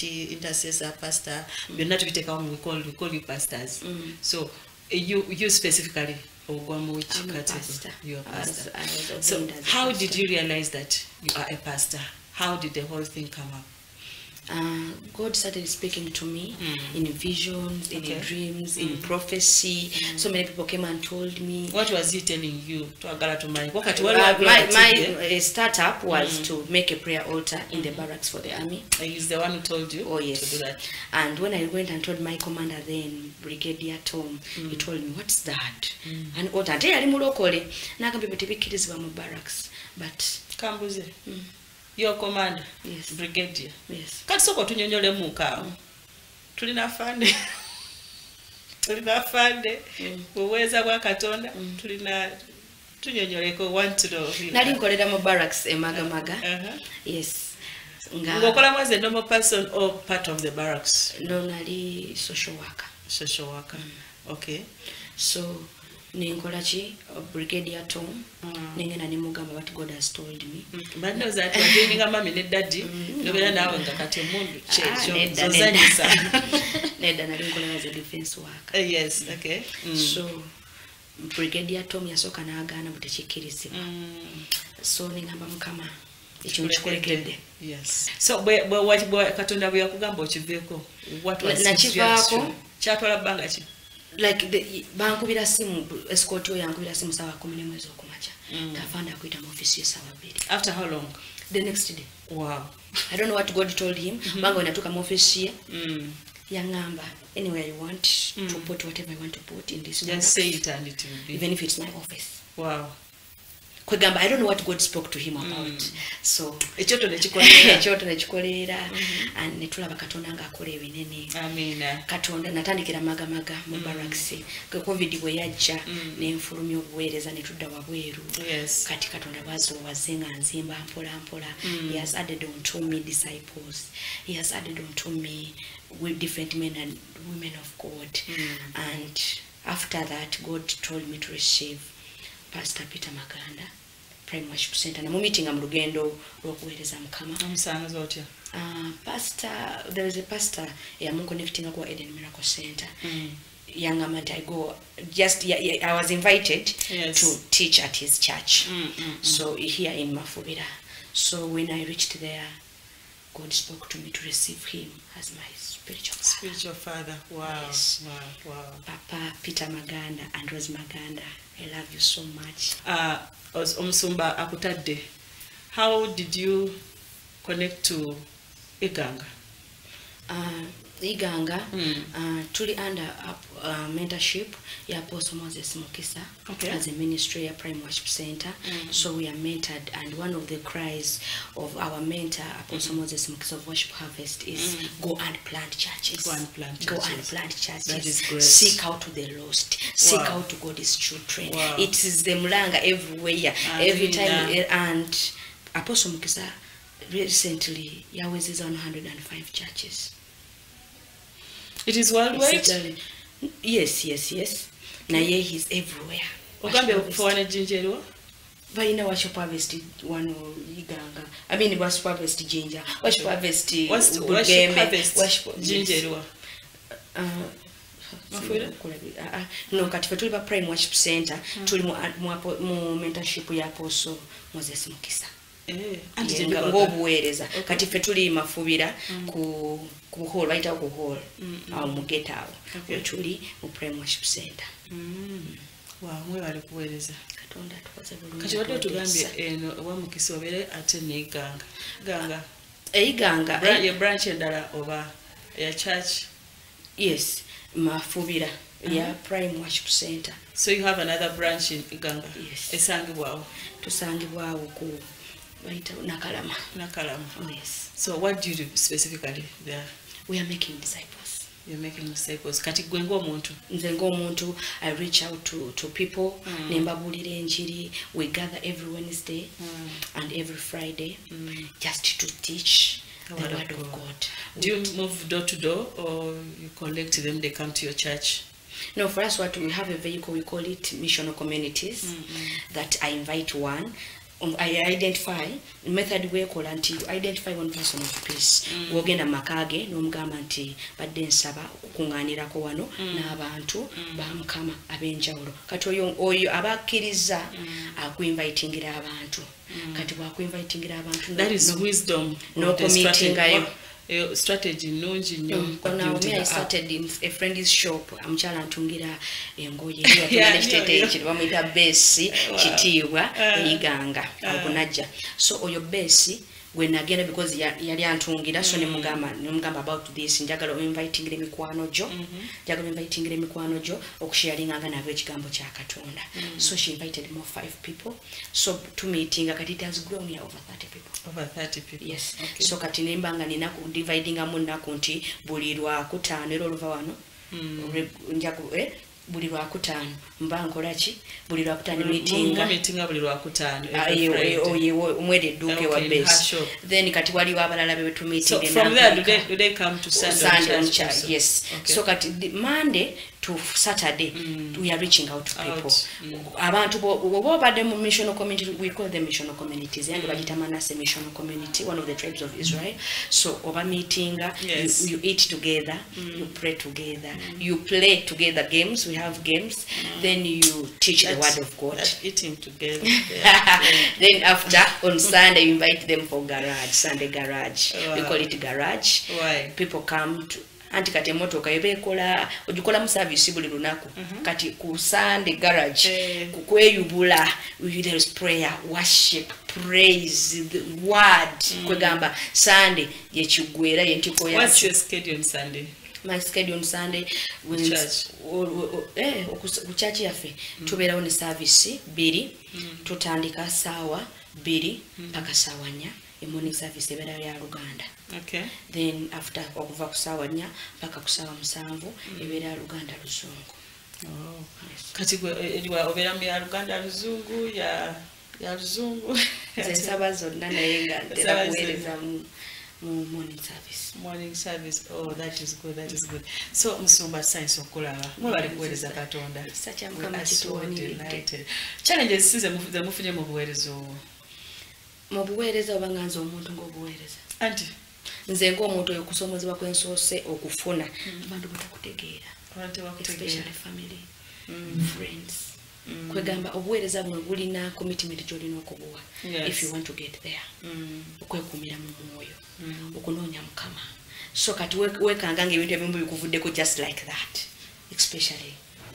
intercessor pastor byonna tubiteekawo we call you pastors. So you specifically you're a pastor. So how did you realize that you are a pastor? How did the whole thing come up? God started speaking to me in visions, in dreams, in prophecy. So many people came and told me. What was he telling you? My startup was to make a prayer altar in the barracks for the army. He's the one who told you to do that. And when I went and told my commander then, Brigadier Tom, he told me, what's that? And altar. Barracks. But Kambuze. Your commander, yes, brigadier. Yes. Kati soko tunyonyole muka. Tulina fande. Uweza bwa Katonda. Tulina tunyonyoleko want to know. Nali nkolera mu barracks Maga. Yes. Ngokola was a normal person or part of the barracks? No, nali social worker. Social worker. Okay. So Ninkolachi, Brigadier Tom, Ningana Nimugamba, what God has told me. But knows that you're doing a mammy, daddy, nobody now in the Katimundu. Ned and Nicola as a defense worker. Yes, okay. So Brigadier Tom Yasoka Nagana with the Chikirisi. So Ningamba Mukama. Yes. So what Katunda we are Kugambo Chiveko? What was Nachivako? Chatola Bangachi. Like the bankubira simu escort yo yankubira simu sawa 10 mwezi okumacha tafanda kuita mu office ye sawa 2. After how long? The next day. Wow. I don't know what God told him. Bango inatoka mu office ye yangamba anywhere you want to put whatever you want to put in this. Just say it and it will be. Even if it's my office. Wow. Kwegamba I don't know what God spoke to him about. So echoto nechikolera and netulaba Katonda nga akola ebinene. Amina. Katonda natandikira maga mu barracks. Covid bwe yajja n'enfulumya obuweereza ne tudda wabweru. Yes. Kati Katonda wazenga nzimba mpola. He has added unto me disciples. He has added unto me with different men and women of God. And after that God told me to receive Pastor Peter Maganda, Prime Worship Center. Na mu meeting am lugendo lwokuweereza Mukama. Omusangaza otya? Pastor, there is a pastor yamu connecting kwa Eden Miracle Center. Young man, I go just I was invited to teach at his church. So here in Mafubira. So when I reached there, God spoke to me to receive him as my spiritual father. Wow. Yes. Wow. Papa Peter Maganda and Rose Maganda, I love you so much. Omusumba akutadde. How did you connect to Iganga? Iganga, truly under mentorship, Apostle Moses Mukisa as a ministry at Prime Worship Center. So we are mentored, and one of the cries of our mentor, Apostle Moses Mukisa of Worship Harvest, is go and plant churches. Go and plant churches. That is great. Seek out to the lost. Seek out to God's children. It is the mulanga everywhere, every time. And Apostle Mukisa recently, Yahweh is on 105 churches. It is worldwide? Yes. Na ye he's everywhere. Ogambe okufawana jinjero? Balina Worship Harvest one Iganga. I mean Worship Harvest Jinja. Worship Harvest Worship Jinjero. No, kati tuli ba Prime Worship Center, tuli mu mentorship ya Apostle Moses Mukisa. Ngobuweereza kati fe tuli Mafubira ku hall baita ku hall awo mu get awo tuli mu Prime Worship Center. Wow, mwe bali kuweereza Katonda tukoze bulungi kati wadde tugambye eno wa Mukisa obere ate ne Iganga Iganga branch endala oba ya church. Yes, Mafubira ya Prime Worship Center. So you have another branch in Iganga? Yes. Esangibwawo? Tusangibwawo ku Nakalama. Nakalama. Yes. So what do you do specifically there? We are making disciples. you're making disciples. Kati gwe ng'omuntu. Nze ng'omuntu, I reach out to people. Nembabulira enjiri. We gather every Wednesday and every Friday just to teach the word of God. Do you move door to door or you collect them, they come to your church? No, for us, what we have a vehicle, we call it missional communities, that I invite one. I identify method we call until you identify one person of peace. Wogenda makage n'omugamba nti badde nsaba okukungaanirako wano n'abantu bamukama ab'enjawulo. Kati oyo abakkiriza akuinvitingira abantu. Kati bwakuinvitingira abantu. That is wisdom. No committing ayo. Strategy nungi nnyo. Now me I started in a friend's shop. Amukyala antungira engoye ekiteeteeyi bamuyita beesi kitiibwa eyiganga akunajja. So oyo beesi gwe nagenda because yali antungira so ne mugamba about this njagala inviting mikwano jo njagala inviting mikwano jo okusharinganga nabo ekigambo kya Katonda. So she invited more 5 people. So to meeting kati it has grown here over 30 people. Over 30 people. Yes. Okay. So kati nembanga nina ku dividing amunnaku nti buli lwakutaano era oluva wano njaku buli lwakutaano mba nkolaki buli lwakutaano meetinga buli lwakutaano omwede edduuka wa base. Then kati waliwo abalala be tu meeting. So from there do they come to Sunday on church? Yes. Okay. So kati Monday to Saturday we are reaching out to people. Abantu bo badde mu missional community, we call them missional communities, and bagita Manase missional community, one of the tribes of Israel. So over meeting, you eat together, you pray together, you play together games. We have games. Then you teach the word of God. Eating together. Then after on Sunday you invite them for garage, Sunday garage. We call it garage. Why? People come to anti kati emotoka ebekola ogikola mu service buli lunaku kati ku Sunday garage kukweyubula there is prayer, worship, praise, the word kwegamba Sunday yekigwera yentiko ya. What's your schedule on Sunday? My schedule on Sunday with church church yafe tubeerawo ne service 2 tutandika sawa 2 mpaka sawa 4 morning service ebeera ya Luganda. Okay. Then after okuva ku sawa 4 mpaka ku sawa 7 ebeera ya Luganda Luzungu. Oh. Kati gwe obeera mu ya Luganda Luzungu ya Luzungu. Zensaba zonna naye nga ntera kuweereza mu morning service. Morning service. Oh, that is good. That is good. So Musumba science okulaba. Mwebali kuweereza Katonda. Sacha mukama kituwaniride. Challenges size mufunye mu buweerezo. Mu buweereza obanganza omuntu ng'obuweereza. Anti nze ng'omuntu oyo kusomozebwa kwensoose okufuna abantu batakutegeera. Especially family, friends. Kwegamba obuweereza buno bulina commitment gy'olina okubuwa. If you want to get there. Okwekuumira mu mwoyo. Okunoonya Mukama. So kati wekanga ng'ebintu ebimu bikuvuddeko just like that. Especially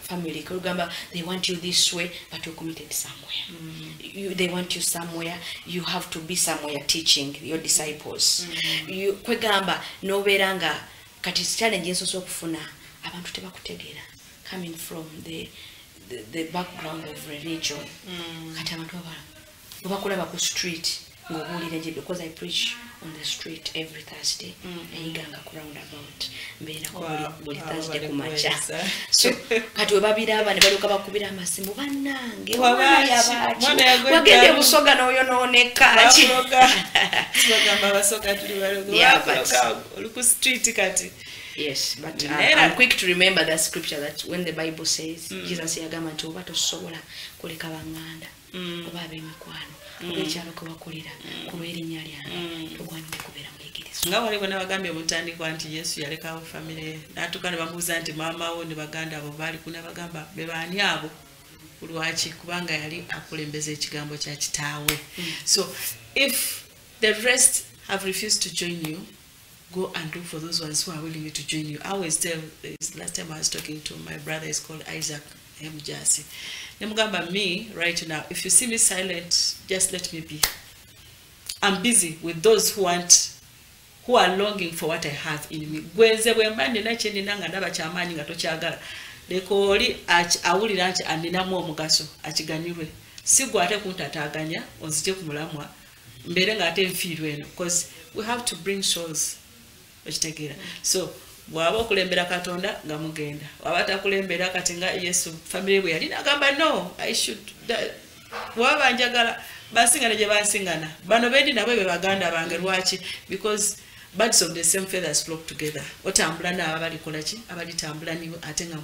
family. Kwegamba they want you this way but you're committed somewhere. They want you somewhere. You have to be somewhere teaching your disciples. Kwegamba nobeeranga kati challenge ensoose okufuna abantu tebakutegeera coming from the background of religion. Kati abantu bakulaba ku street ng'obuulira nje because I preach on the street every Thursday. Eyiganga ku roundabout mbeera buli Thursday ku makya. So kati we babiraba ne balyoka bakubira amasimu bannange wagende Busoga n'oyonooneka bagamba Basoga tuli balogo oli ku street kati. Yes, but I'm quick to remember that scripture that when the Bible says Jesus yagamba nti oba tosobola kuleka banganda oba ab'emikwano ekyalo kwe bakulira kuba erinnya lyange togwanidde kubeera muyigiriza. Nga waliwo n'abagambye omutandikwa nti Yesu yalekawo famire n'atuuka ne bamubuuza nti maama wo ne baganda abo baali ku ne bagamba be baani abo lwaki kubanga yali akulembeza ekigambo kya kitaawe. So if the rest have refused to join you, go and look for those ones who are willing to join you. I always tell this, last time I was talking to my brother, is called Isaac Mjasi. Nemugamba, me right now, if you see me silent, just let me be. I'm busy with those who are longing for what I have in me. Gwenze bwembande nachendi nanga ndaba kyamaanyi nga tokyagala. Lekoli awulira nti andinamu omugaso akiganyirwe. Sigwa ate kuntataganya onzije ku mulamwa mbere nga ate nfiirwe eno because we have to bring souls. So bwaba okulembera katonda nga mugenda waba takulembera kati nga Yesu family bwe yali nagamba no I should bwaba njagala basingana gye basingana bano bendi nabo be baganda bange lwaki because birds of the same feathers flock together otambula n'aba balikola ki abalitambula niwe ate nga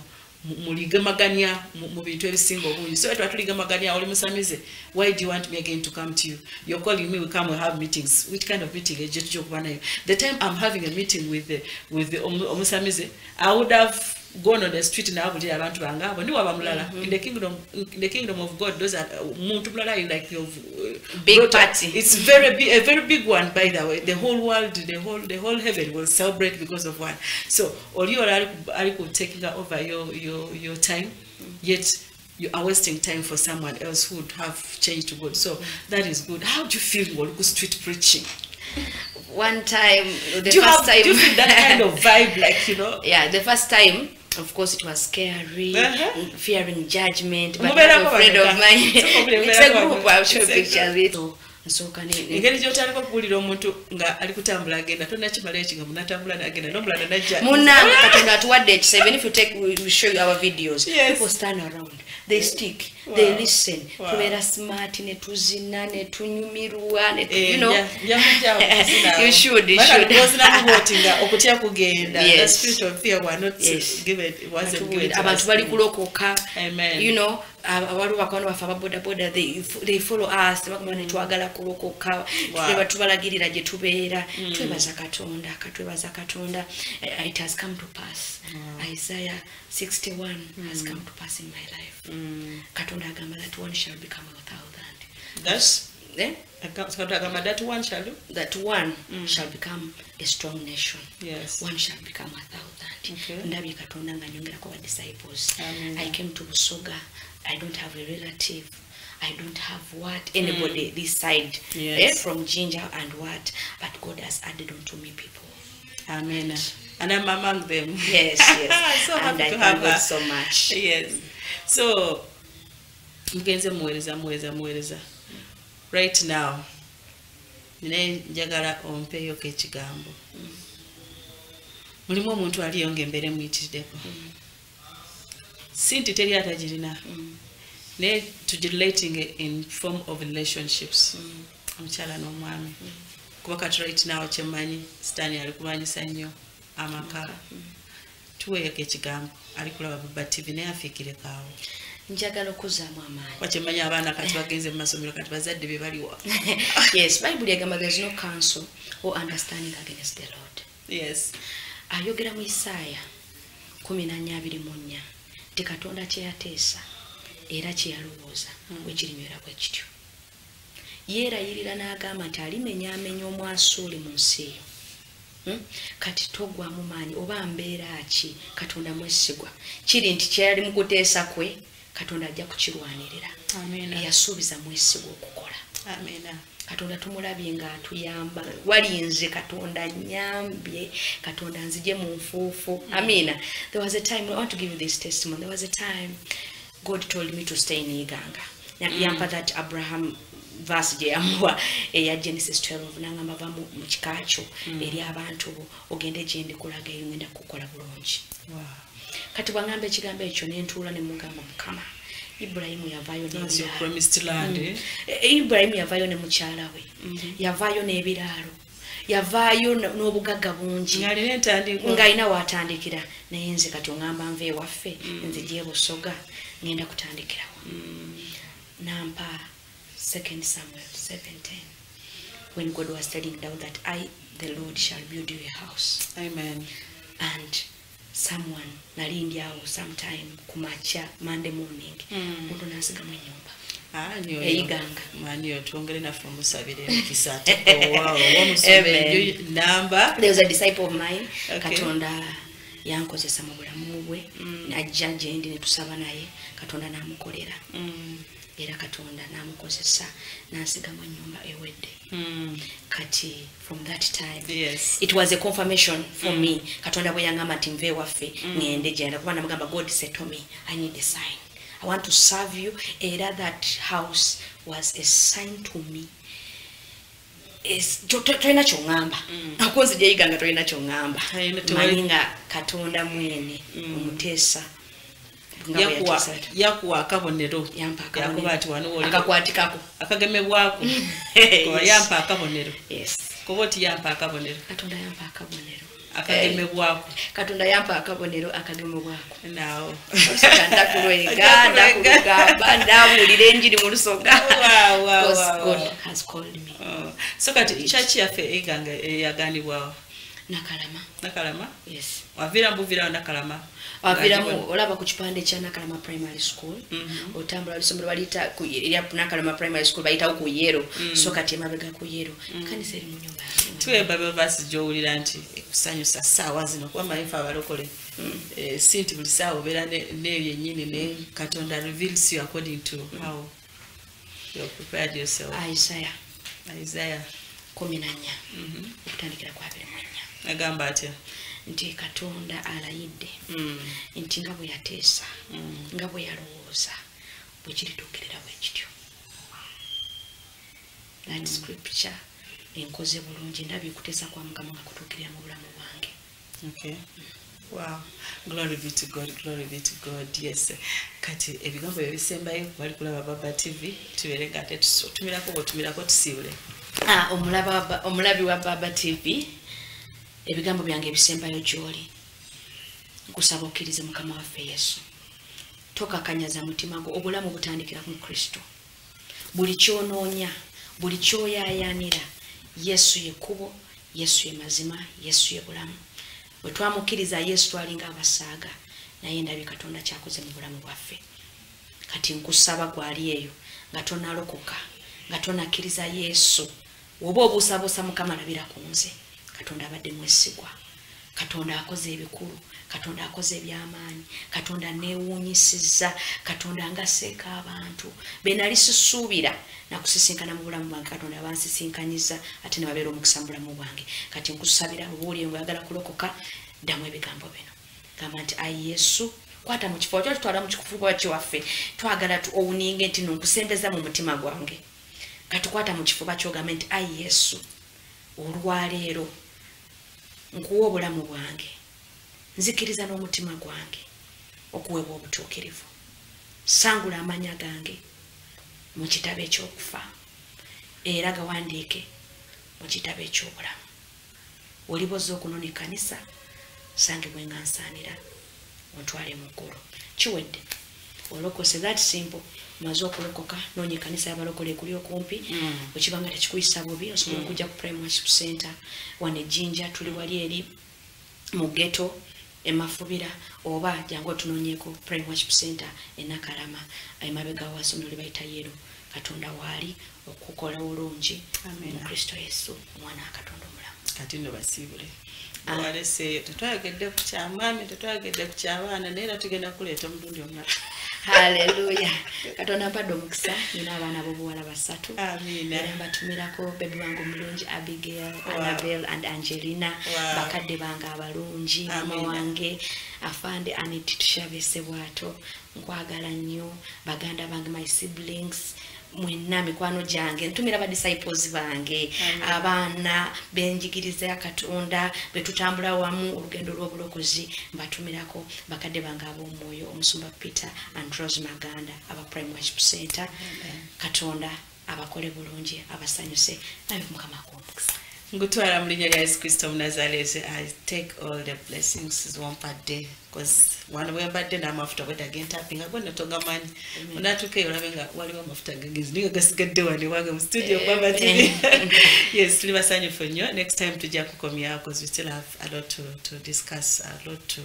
muligamaganya mu bintu ebisinga obungi so twatuligamaganya oli musamize why do you want me again to come to you you're calling me we come and have meetings which kind of meeting ejjo tujokuba nayo the time I'm having a meeting with the omusamize I would have gone on the street na abuli abantu bangabo ni waba mulala in the kingdom of God those are muntu mulala like your big party it's a very big one by the way the whole world the whole heaven will celebrate because of one so all you are taking over your time yet you are wasting time for someone else who would have changed to God so that is good how do you feel when you go street preaching one time do you feel that kind of vibe like you know yeah the first time of course it was scary fearing judgment but I'm afraid of mine it's a group I'll show pictures it engeri gy'otandika okuwulira omuntu nga ali kutambula agenda tonnakimala ekinga munatambula n'agenda n'omulala najja munange katonda atuwadde ekisa even if we show you our videos people stand around they stick they listen tubeera smart ne tuzina ne tunyumirwa you know you should nga okutya kugenda the spirit of fear were not given wasn't given abantu bali kulokoka you know abalu bakono bafa boda they follow us bakumana ne twagala kulokoka tubeba tubalagirira gye tubeera twebaza katonda it has come to pass Isaiah 61 has come to pass in my life katonda agamba that one shall become 1,000 that's that one shall do that one shall become a strong nation yes one shall become 1,000 ndabi katonda nga nyongera kwa disciples I came to Busoga I don't have a relative I don't have anybody this side from Ginger and but God has added unto me people amen and I'm among them yes so and I thank God so much yes so mgenze muweleza right now nine njagala ompeyo ke kigambo mulimu omuntu aliyo ngembere muyitiddeko sinti teri atagirina ne relating in form of relationships omukyala n'omwami kuba kati right now kyemanyi sitani ali kumanyisa nnyo amaka tuweyoke ekigambo ali kulaba Bubba TV naye afiikirekawo njagala okuzaamu amaanyi wakyemmanyi abaana kati bagenze mu masomero kati bazadde be baliwa yes Bible yagamba there is no counsel or understanding against the Lord yes ayogera mu Isaaya 14:24 tekatonda kyeyateesa era kyeyalowooza wekirinywera bwe kityo yeerayirira n'agamba nti alimenyaamenya omwasuuli mu nsi eyo kati togwamu maanyi oba mbeera ki katonda mwesigwa kiri nti kyeyali mu kuteesa kwe katonda ajja kukirwanirira eyasuubiza mwesigwa okukola katonda tumulabye nga atuyamba walinze katonda nyambye katonda nzije mu nfuufu amina there was a time I want to give you this testimony there was a time God told me to stay in Iganga yampa that Abraham verse gye yamuwa eya Genesis 12 nangamba va mu kikakyo eri abantu ogende gye ndikulaga eyo ngenda kukola bulungi kati bwangamba ekigambo ekyo nentuula ne mugamba Mukama Ibrahimu yavaayo Ibrahimu yavaayo ne mukyala we yavaayo n'ebiraalo yavaayo n'obugagga bungi ng'alina waatandikira naye nze kati ongamba nva ewaffe nze gye Busoga ngenda kutandikirawo nampa 2 Samuel 7:10 when God was telling Daud that I the Lord shall build you a house amen and someone nalindi awo sometime kumacha Monday morning muntu nasiga mu nyumba Iganga mani yotongere na from musabire kisata wow womusomere number there was a disciple of mine katonda yankozesa mu bulamu bwe najja gye ndi ne tusaba naye katonda namukolera era katonda namukozesa nasiga mu nyumba ewedde kati from that time it was a confirmation for me katonda bwe yangamba nti nve waffe ngende gyenda kuba namugamba God said to me I need a sign I want to serve you era that house was a sign to me tolina kyongamba akonzi gyeyiganga tolina kyongamba maninga Katonda mwene omuteesa yakuwa akabonero yakuba ati wano akakwatikako akagemebwako yampa akabonero kuba oti yampa akabonero Katonda yampa akabonero akagemebwako Katonda yampa akabonero akagemebwako nawo ndakugamba ndabulira enjiri mu lusoga God has called me so kati church yaffe eganga yaganibwawo Nakalama yes wavira mbuvira Nakalama waviramu olaba ku kipande kya Nakalama primary school otambula lisomero balita ku Nakalama primary school bayita ku Yero so kati mabega ku Yero kanisa eri mu nyumba tuwe Bible verse jowulira nti kusanyusa sawa zino kwa maifa abalokole sinti buli sawa obera neyo yennyini ne Katonda reveals you according to how you have prepared yourself. Isaiah 14 okutandikira kwa 24 agamba atya nti Katonda alayidde nti nga bwe yateesa nga bwe yalowooza bwe kirituukirira bwe kityo. That scripture enkoze bulungi ndabye kuteesa kwa Mukama nga kutuukirira mu bulamu bwange. Okay. Wow. Glory be to God, glory be to God. Yes. Kati ebigambo ebisembayo bali kulaba Baba TV tuberenga ate tumirako tusiibule. Omulabi wa Baba TV ebigambo byange ebisembayo gy'oli nkusaba okkirize Mukama waffe Yesu tokakanyaza mutima gwo obulamu butandikira mu Kristo buli kyonoonya buli kyoyaayaanira Yesu ye kkubo Yesu ye mazima Yesu ye bulamu bwe twamukkiriza Yesu twalinga abasaaga naye ndabye Katonda kyakoze mu bulamu bwaffe kati nkusaba gwali eyo nga tonalokoka nga tonakkiriza Yesu woba obuusabuusa Mukama labira ku nze Katonda abadde mwesigwa Katonda akoze ebikulu Katonda akoze ebyamaanyi Katonda neewuunyisizza Katonda ngaseeka abantu benali sisuubira nakusisinkana mu bulamu bwange Katonda abansisinkanyiza ate ne babeera omukisa mu bulamu bwange kati nkusabira obuuli ngoyagala kulokoka ddamu ebigambo bino gamba nti ayi Yesu kwata mu kifo kyo tutwala mu kikufuba kiwaffe twagala owuninge nti nonkusembeza mu mutima gwange katukwata mu kifuba kyogamba nti ayi Yesu olwaleero nkuwa obulamu bwange nzikiriza n'omutima gwange okuweebwa obutuukirivu sangula amanya gange mu kitabo ekyokufa era gawandiike mu kitabo ekyobulamu oliboza okunona ekkanisa sange bwe nga nsaanira ontwale mu ggulu kiwedde olokose that simple maze okulokoka noonya ekkanisa y'abalokole ekuli okumpi bwekibanga tekikuyisa bubi osobola okujja ku Prime Worship Center wane Jinja tuli wali eri mu ghetto emafubira oba jangu otunoonyeeko Prime Worship Center Nakalama emabega wasomero libayita Yero Katonda waali okukola bulungi mu Kristo Yesu omwana wa Katonda omulamu kati nno basiibule waleseeyo tetwayogedde ku kyamwami tetwayogedde ku kyabaana naye era tugenda kuleeta omulundi omulala. Hallelujah. Katonda mpadde omukisa nina abaana b'obuwala 3. Amina. Era mbatumirako bebi wange omulungi Abigail, Annabelle and Angelina. Bakadde bange abalungi mama wange afande Anit tushabese bwato nkwagala nnyo baganda bange my siblings mwenna mikwano gyange ntumira ba disciples bange abaana benjigiriza ya Katonda betutambula wamu olugendo lw'obulokozi mbatumirako bakadde bange ab'omwoyo omusumba Peter and Rose Maganda aba Prime Worship Center. Katonda abakole bulungi abasanyuse naye Mukama akomukisa. Ngutwala mu linnya lya Yesu Kristo Munazaleti. I take all the blessings one per day because one way mbadde n'amafuta bwe tagenda apinga gonna togamanyi onatuke olabe nga waliwo amafuta gagezi niga gasigadde wano wange mu studio Baba TV. Yes, libasanyufu nnyo. Next time tujja kukomya because we still have a lot to discuss, a lot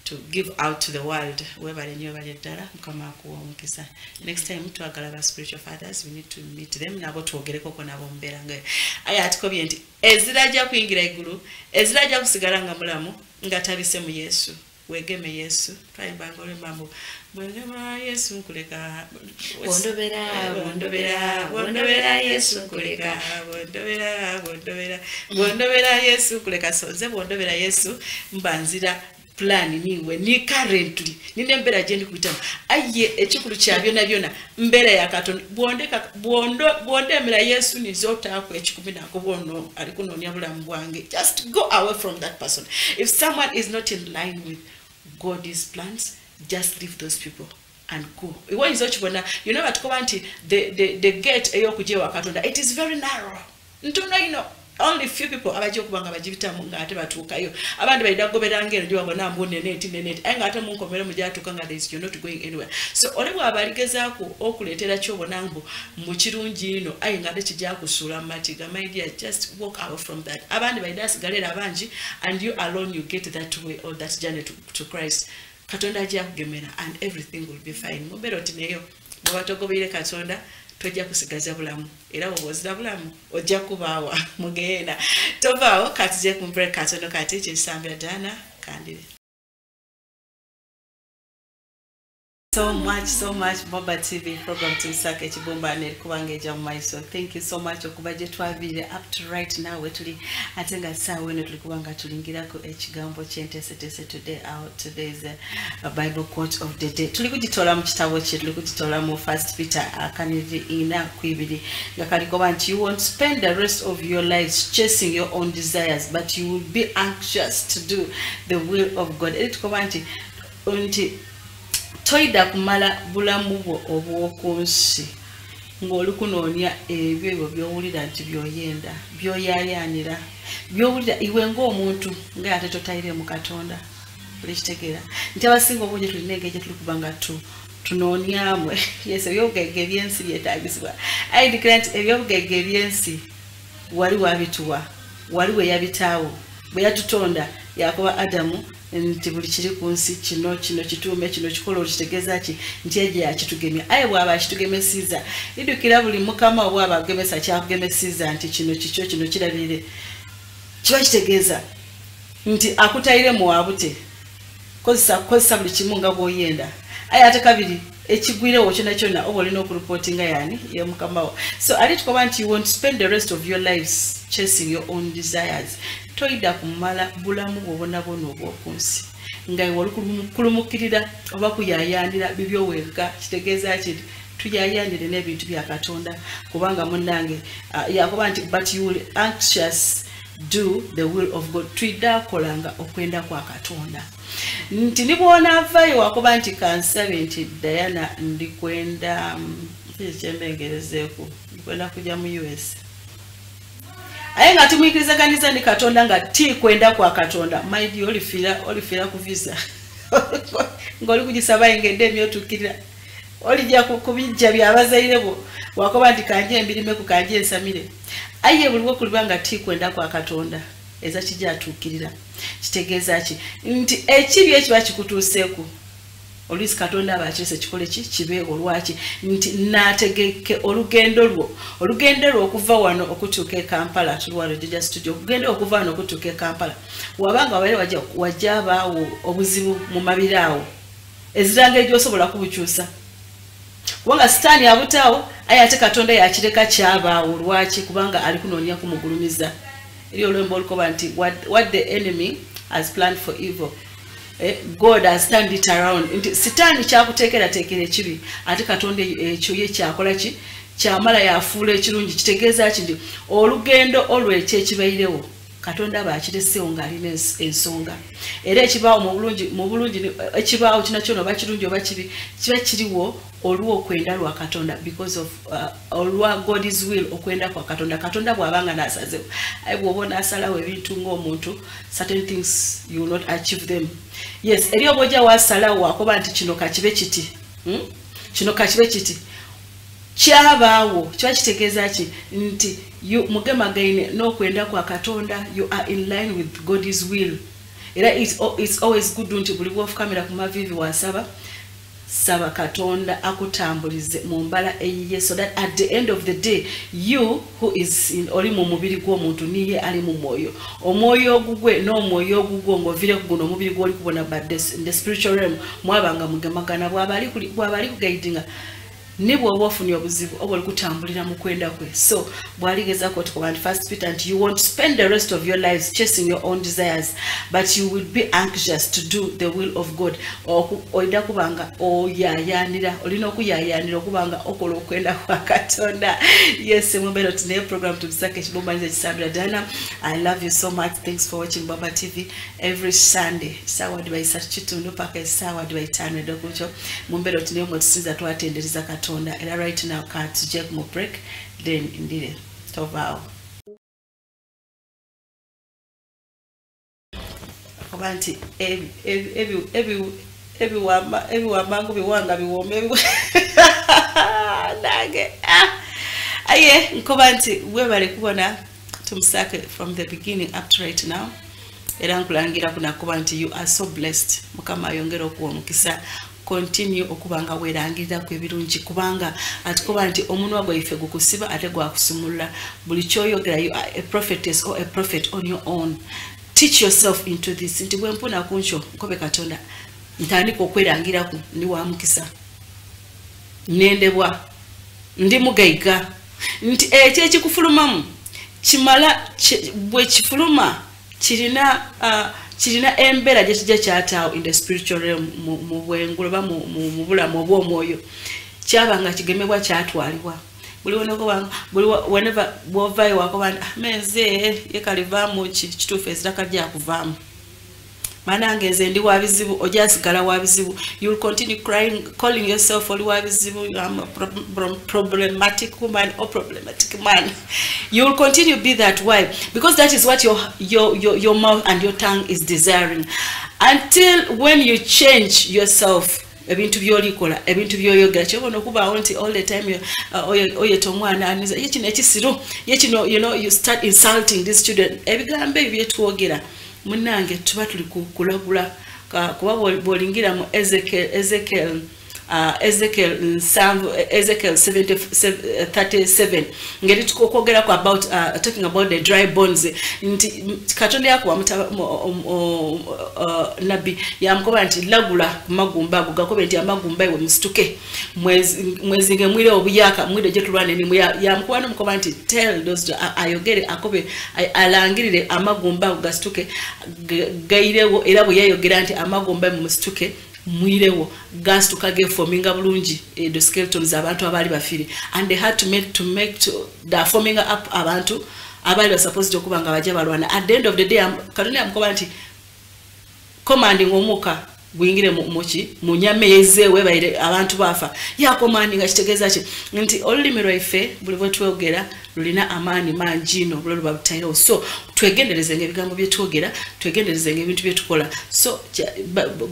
to give out to the world. Webale nnyo bali ddala Mukama akuwa omukisa. Next time twagala ba spiritual fathers, we need to meet them nabo twogereko ko nabo mbeera nga aya atukobye nti ezirajja kuyingira igulu ezirajja kusigala nga mulamu nga tabise mu Yesu. Wegeme Yesu twayibanga olw'emambo mwegema Yesu nkuleka wondobera wondobera wondobera Yesu nkuleka wondobera Yesu nkuleka soze wondobera Yesu mbanzira plan niwe ni currently ninembera je ndikuyitamu aye ekikulu kya byona mbera ya Katonda bwondemera Yesu nizotaako ekikumi nako bwono ali kunonya bulamu bwange. Just go away from that person. If someone is not in line with God's plans, just leave those people and go. When is ochibona, you know what kobanti the gate eyokuje wa Katonda, it is very narrow. Ntuno you know only few people abaje kubanga bajibita munga ate batukayo abandi baida goberanga ndio babona mbone net enga ate munkomere mujatuka nga there is you're not going anywhere. So olebwa abaligezako okuletera kyobona mbu mu kirungi ino ayinga ate kijja kusula matiga. My dear, just walk away from that. Abandi baida sigalera abanji and you alone you get that way or that journey to Christ. Katonda ajja kugemera and everything will be fine. Mubero tineyo bwatogobire Katonda tojja kusigaza bulamu era obozira bulamu ojja kubaawa mugenda tovaawo katije kumpre Katonda kati kyesambira Dana Kandile. So much Boba TV program to Sake Chibumba ne kubangeja maiso. Thank you so much okubaje twabire up to right now wetuli atenga sawa weno tulikubanga tulingirako ekigambo kyentese today out. Today is a Bible quote of the day. Tulikujitola mu kitabo kye tulikujitola mu 1 Peter akaniri ina kwibiri ngakaliko nti you won't spend the rest of your lives chasing your own desires, but you will be anxious to do the will of God. Nti toida kumala bulamu bwo obwokunsi ng'oli kunoonya ebyo byowulira nti byoyenda byoyayanira byowulira iwe ng'omuntu nga ate totayire mu Katonda. Bulikitegeera nti abasinga obungi tulina engeri tulikubanga tunoonyamwe. Yes, ebyobugagga byensi byetaagisibwa. I declare nti ebyobugagga byensi wali wabituwa wali we yabitaawo bwe yatutonda yakoba Adamu nti buli kiri ku nsi kino kituume kino kikola okitegeeza ki nti eje yakitugemya. Aye bw'aba akitugemesiza idukira buli mukama bw'aba agemesa kyakugemesiza nti kino kikyo kino kirabire kiba kitegeeza nti akutayire mu wabute kozesa buli kimu nga bw'oyenda. Aye ate kabiri ekigwirewo kyona oba olina okureportinga yani ye mukama. So ali tukoba nti you won't spend the rest of your lives chasing your own desires. Toida kumala bulamu bwobona bono obwokunsi nga iwe kulumukirira oba kuyayandira bibyo wega kitegeeza ki tuyayandire n'ebintu bya Katonda kubanga munnange yakoba nti but you will anxious do the will of God. Twida kolanga okwenda kwa Katonda nti nibwona avayo wakoba nti kansabe nti Diana ndikwenda kyembengerezeeko ndikwenda kujja mu US. Aye nga timuyikirizaganiza ni Katonda nga ti kwenda kwa Katonda. My dear, olifira ku visa ngoli kugisaba engende emyotukirira olijja kubijja byabazaire bo wakoba nti kanje embirime ku kanje ensamire. Aye buliwo kulibanga ti kwenda kwa Katonda eza kijja atukirira kitegeeza ki nti ekibi ekiba kikutuuseeku Olwisi Katonda abakirese kikole kibe olwaki nti nategeke olugendo lwo okuva wano okutuuka e Kampala tulwalo Georgia studio okugenda okuva wano okutuuka e Kampala wabanga wale wajja baawo obuzibu mu mabiraawo eziranga egyosobola kubukyusa kubanga sitaani abutaawo aye ate Katonda yakireka kyabaawo lwaki kubanga ali kunoonya kumugulumiza eryo olwemba olukoba nti what the enemy has planned for evil God has turned it around. Sitani kyakuteekera ekibi ate Katonda ekyo ye kyakola ki kyamala yafuula ekirungi kitegeeza ki ndi olugendo olw'ekyo ekibayirewo Katonda bakireseewo ng'alina ensonga era ekibaawo mu bulungi ekibaawo kina kyona oba kirungi oba kibi kiba kiriwo olw'okwenda lwa Katonda because of olwa God's will okwenda kwa Katonda. Katonda bw'abanga n'asazewo aye bw'oba onaasalawo ebintu ng'omuntu certain things you will not achieve them. Yes, eri obojja wasalawo wakoba nti kino kakibe kiti kino kakibe kiti kyabaawo kiba kitegeeza ki nti mugemagaine n'okwenda kwa Katonda you are in line with God's will. Era it's always good nti buli bw'ofukamira ku mavivi wasaba saba Katonda akutambulize mu mbala eyiye so that at the end of the day you who is in oli mu mubiri gw'omuntu niye ali mu mwoyo omwoyo ogugwe n'omwoyo ogugwo ng'ovire ku guno omubiri gw'oli kubona but the spiritual realm mwabanga mugemagana bw'abali kugaidinga Nibo obufunye obuzibu obwo kutambulira mu kwenda kwe. So bwaligeza ko tukubandi 1 Peter and you won't spend the rest of your lives chasing your own desires, but you will be anxious to do the will of God. Oida kubanga oyayanira olina okuyayanira okubanga okola okwenda kwa Katonda. Yes, mumbero tune program tubisake Kibumba nze Kisambira Dana. I love you so much. Thanks for watching Baba TV every Sunday. Sawa diba isachitundu paka sawa diba itano dokucho. Mumbero tune mo tusinza twatendereza Katonda. And right now can't check more break then indeed tovao Kobanti everyone biwanga biwome nage aye nkobanti webale kubona tumsake from the beginning up to right now era nkulangira kuna kobanti you are so blessed mukama yongero kuwa mukisa continue okubanga werangiriza kwebirungi kubanga atikoba nti omunwa gwa ife gukusiba ate gwa kusumulula buli kyoyogera you are a prophetess or a prophet on your own. Teach yourself into this nti bwe mpuna kuncho nkobe Katonda ntandika okwerangiraku ndi wa mukisa nendebwa ndi mugaiga nti ekikufulumamu kimala bwe kifuluma kirina embera gye kyataawo in the spiritual realm mu bwengulu ba mu bulamu obw'omwoyo kyabanga kigemebwa kyatwalibwa buli whenever wovaayo wakoba meze yekalivaamu kituufu eziraka gyakuvaamu manange nze ndi wabizibu ojasigala wabizibu. You will continue crying, calling yourself oli wabizibu. I'm a problematic woman or problematic man. You will continue to be that way because that is what your mouth and your tongue is desiring. Until when you change yourself, ebintu byolikola ebintu byoyogera kyobona okuba nti all the time oyetomwana aniza yekino ekisiru yekino you start insulting these children ebigambo ebyetwogera munange tuba tuli kulagula kuba bolingira mu Ezekiel 37 ngeri tukokwogera ku about talking about the dry bones nti Katonda yakuwa nabi yamkoba nti lagula magumba gugakobe nti amagumba ewe musituke mwezinge mwire obuyaka mwire je tulwane ni yamkuwa no mkoba nti tell those ayogere akobe alangirire amagumba gugasituke gairewo era bwe yayogera nti amagumba mu musituke mwirewo gas tukage forminga bulungi the skeletons abantu abali bafiri and they had to make the forming up abantu abali were supposed to kubanga baje balwana at the end of the day Katonda amkoba nti commanding omuka gwingire muchi munyame yezewe baire abantu bafa ya commanding akitegeza ki nti olulimi lwaife buli bwe twogera lulina amani manjino buli lubabutairo so twegendereze ngebigambo byetwogera twegendereze ngebintu byetukola so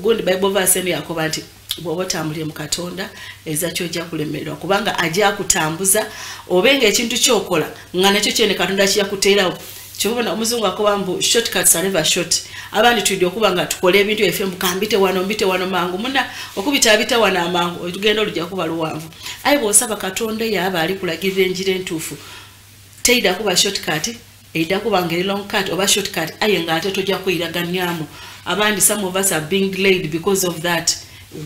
gondi Bible verse eno yakoba nti bw'obatambulira mu Katonda ezakyo ojja kulemererwa kubanga ajja kutambuza obenga ekintu kyokola nga nakyo kyene Katonda kiyakuteerawo kyobona omuzungu akoba mbu shortcuts are never short abandi tulidi okubanga tukola ebintu efe mukambite wano mangu muna okubita wana amangu ogenda olujja kuba luwanvu ayi bw'osaba Katonda yaba ali kulagirira enjira entuufu teida kuba shortcut eida kuba ngeri long cut oba shortcut aye nga ate tojja kwiraganyaamu abandi some of us are being delayed because of that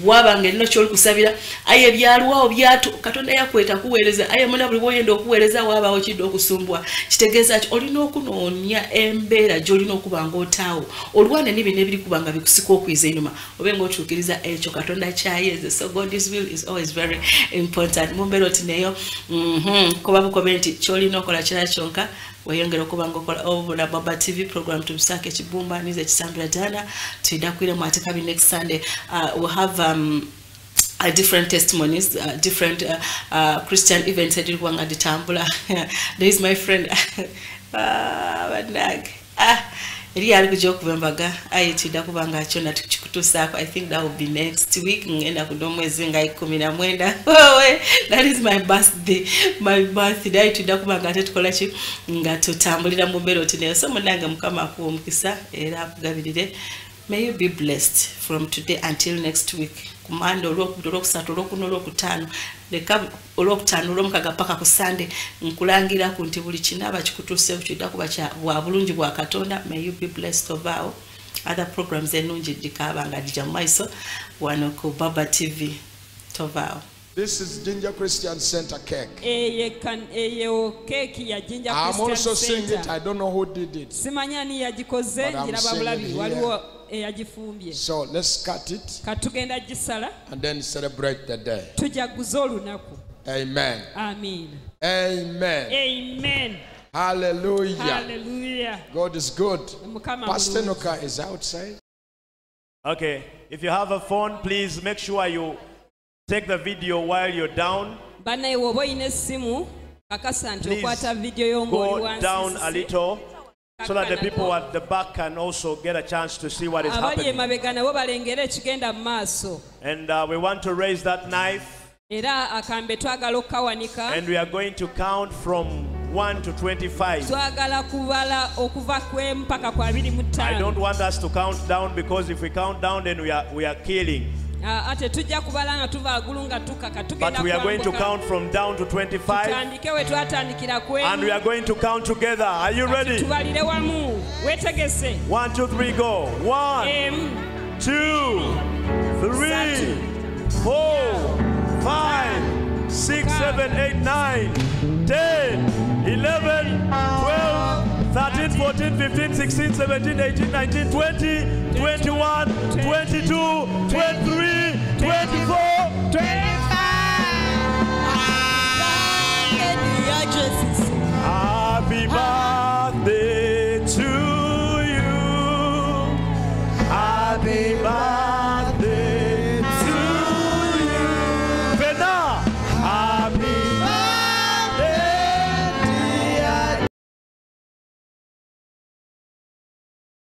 wabanga nino kyoli kusabira aye byaluwawo byatu Katonda yakweta kuweereza aye muna buli boyenda okuweereza wabawo kidde okusumbwa kitegeeza ki olina okunoonya embeera gy'olina okubanga otaawo olwane n'ibintu ebiri kubanga bikusika okwiza enuma obenga otuukiriza ekyo Katonda kyayeze so God's will is always very important mumbeera oti neyo kuba bukobe nti kyolina okola kira kyonka weyongera okubanga okola obula Baba TV program tubisake Kibumba nize Kisambira Dana tuidakwire mu ate kabi next Sunday we'll have different testimonies, different Christian events. I did one at the Tambula. There is my friend. Real joke Vembaga. I Tidakubanga Chona Chikutusako. I think that will be next week. That is my birthday. My birthday. Tidakubanga Kolachi. Ngato Tambulina Mubero today. Someone come up home. May you be blessed from today until next week. Kumando olwokusatu olwokuna olwokutaano leka olwokutaano olwomukaga paka ku Sunday nkulangira ku nti buli kinaba kikutuuseewo kidda kuba kya bwa bulungi bwa Katonda. May you be blessed of our other programs ennungi dikabanga dijja mu maiso wano ku Baba TV tovaawo. This is Ginger Christian Center cake. I'm also seeing it. I don't know who did it. So let's cut it and then celebrate the day. Amen. Amen. Amen. Amen. Hallelujah. Hallelujah. God is good. Pastor Noka is outside. Okay, if you have a phone, please make sure you take the video while you're down. Please go down a little so that the people at the back can also get a chance to see what is happening. And we want to raise that knife. And we are going to count from 1 to 25. I don't want us to count down, because if we count down, then we are killing. But we are going to count from down to 25. And we are going to count together. Are you ready? 1, 2, 3, go. 1, 2, 3, 4, 5, 6, 7, 8, 9, 10, 11, 12, 13, 14, 15, 16, 17, 18, 19, 20, 21, 22, 23, 24, 25. Happy birthday to you. Happy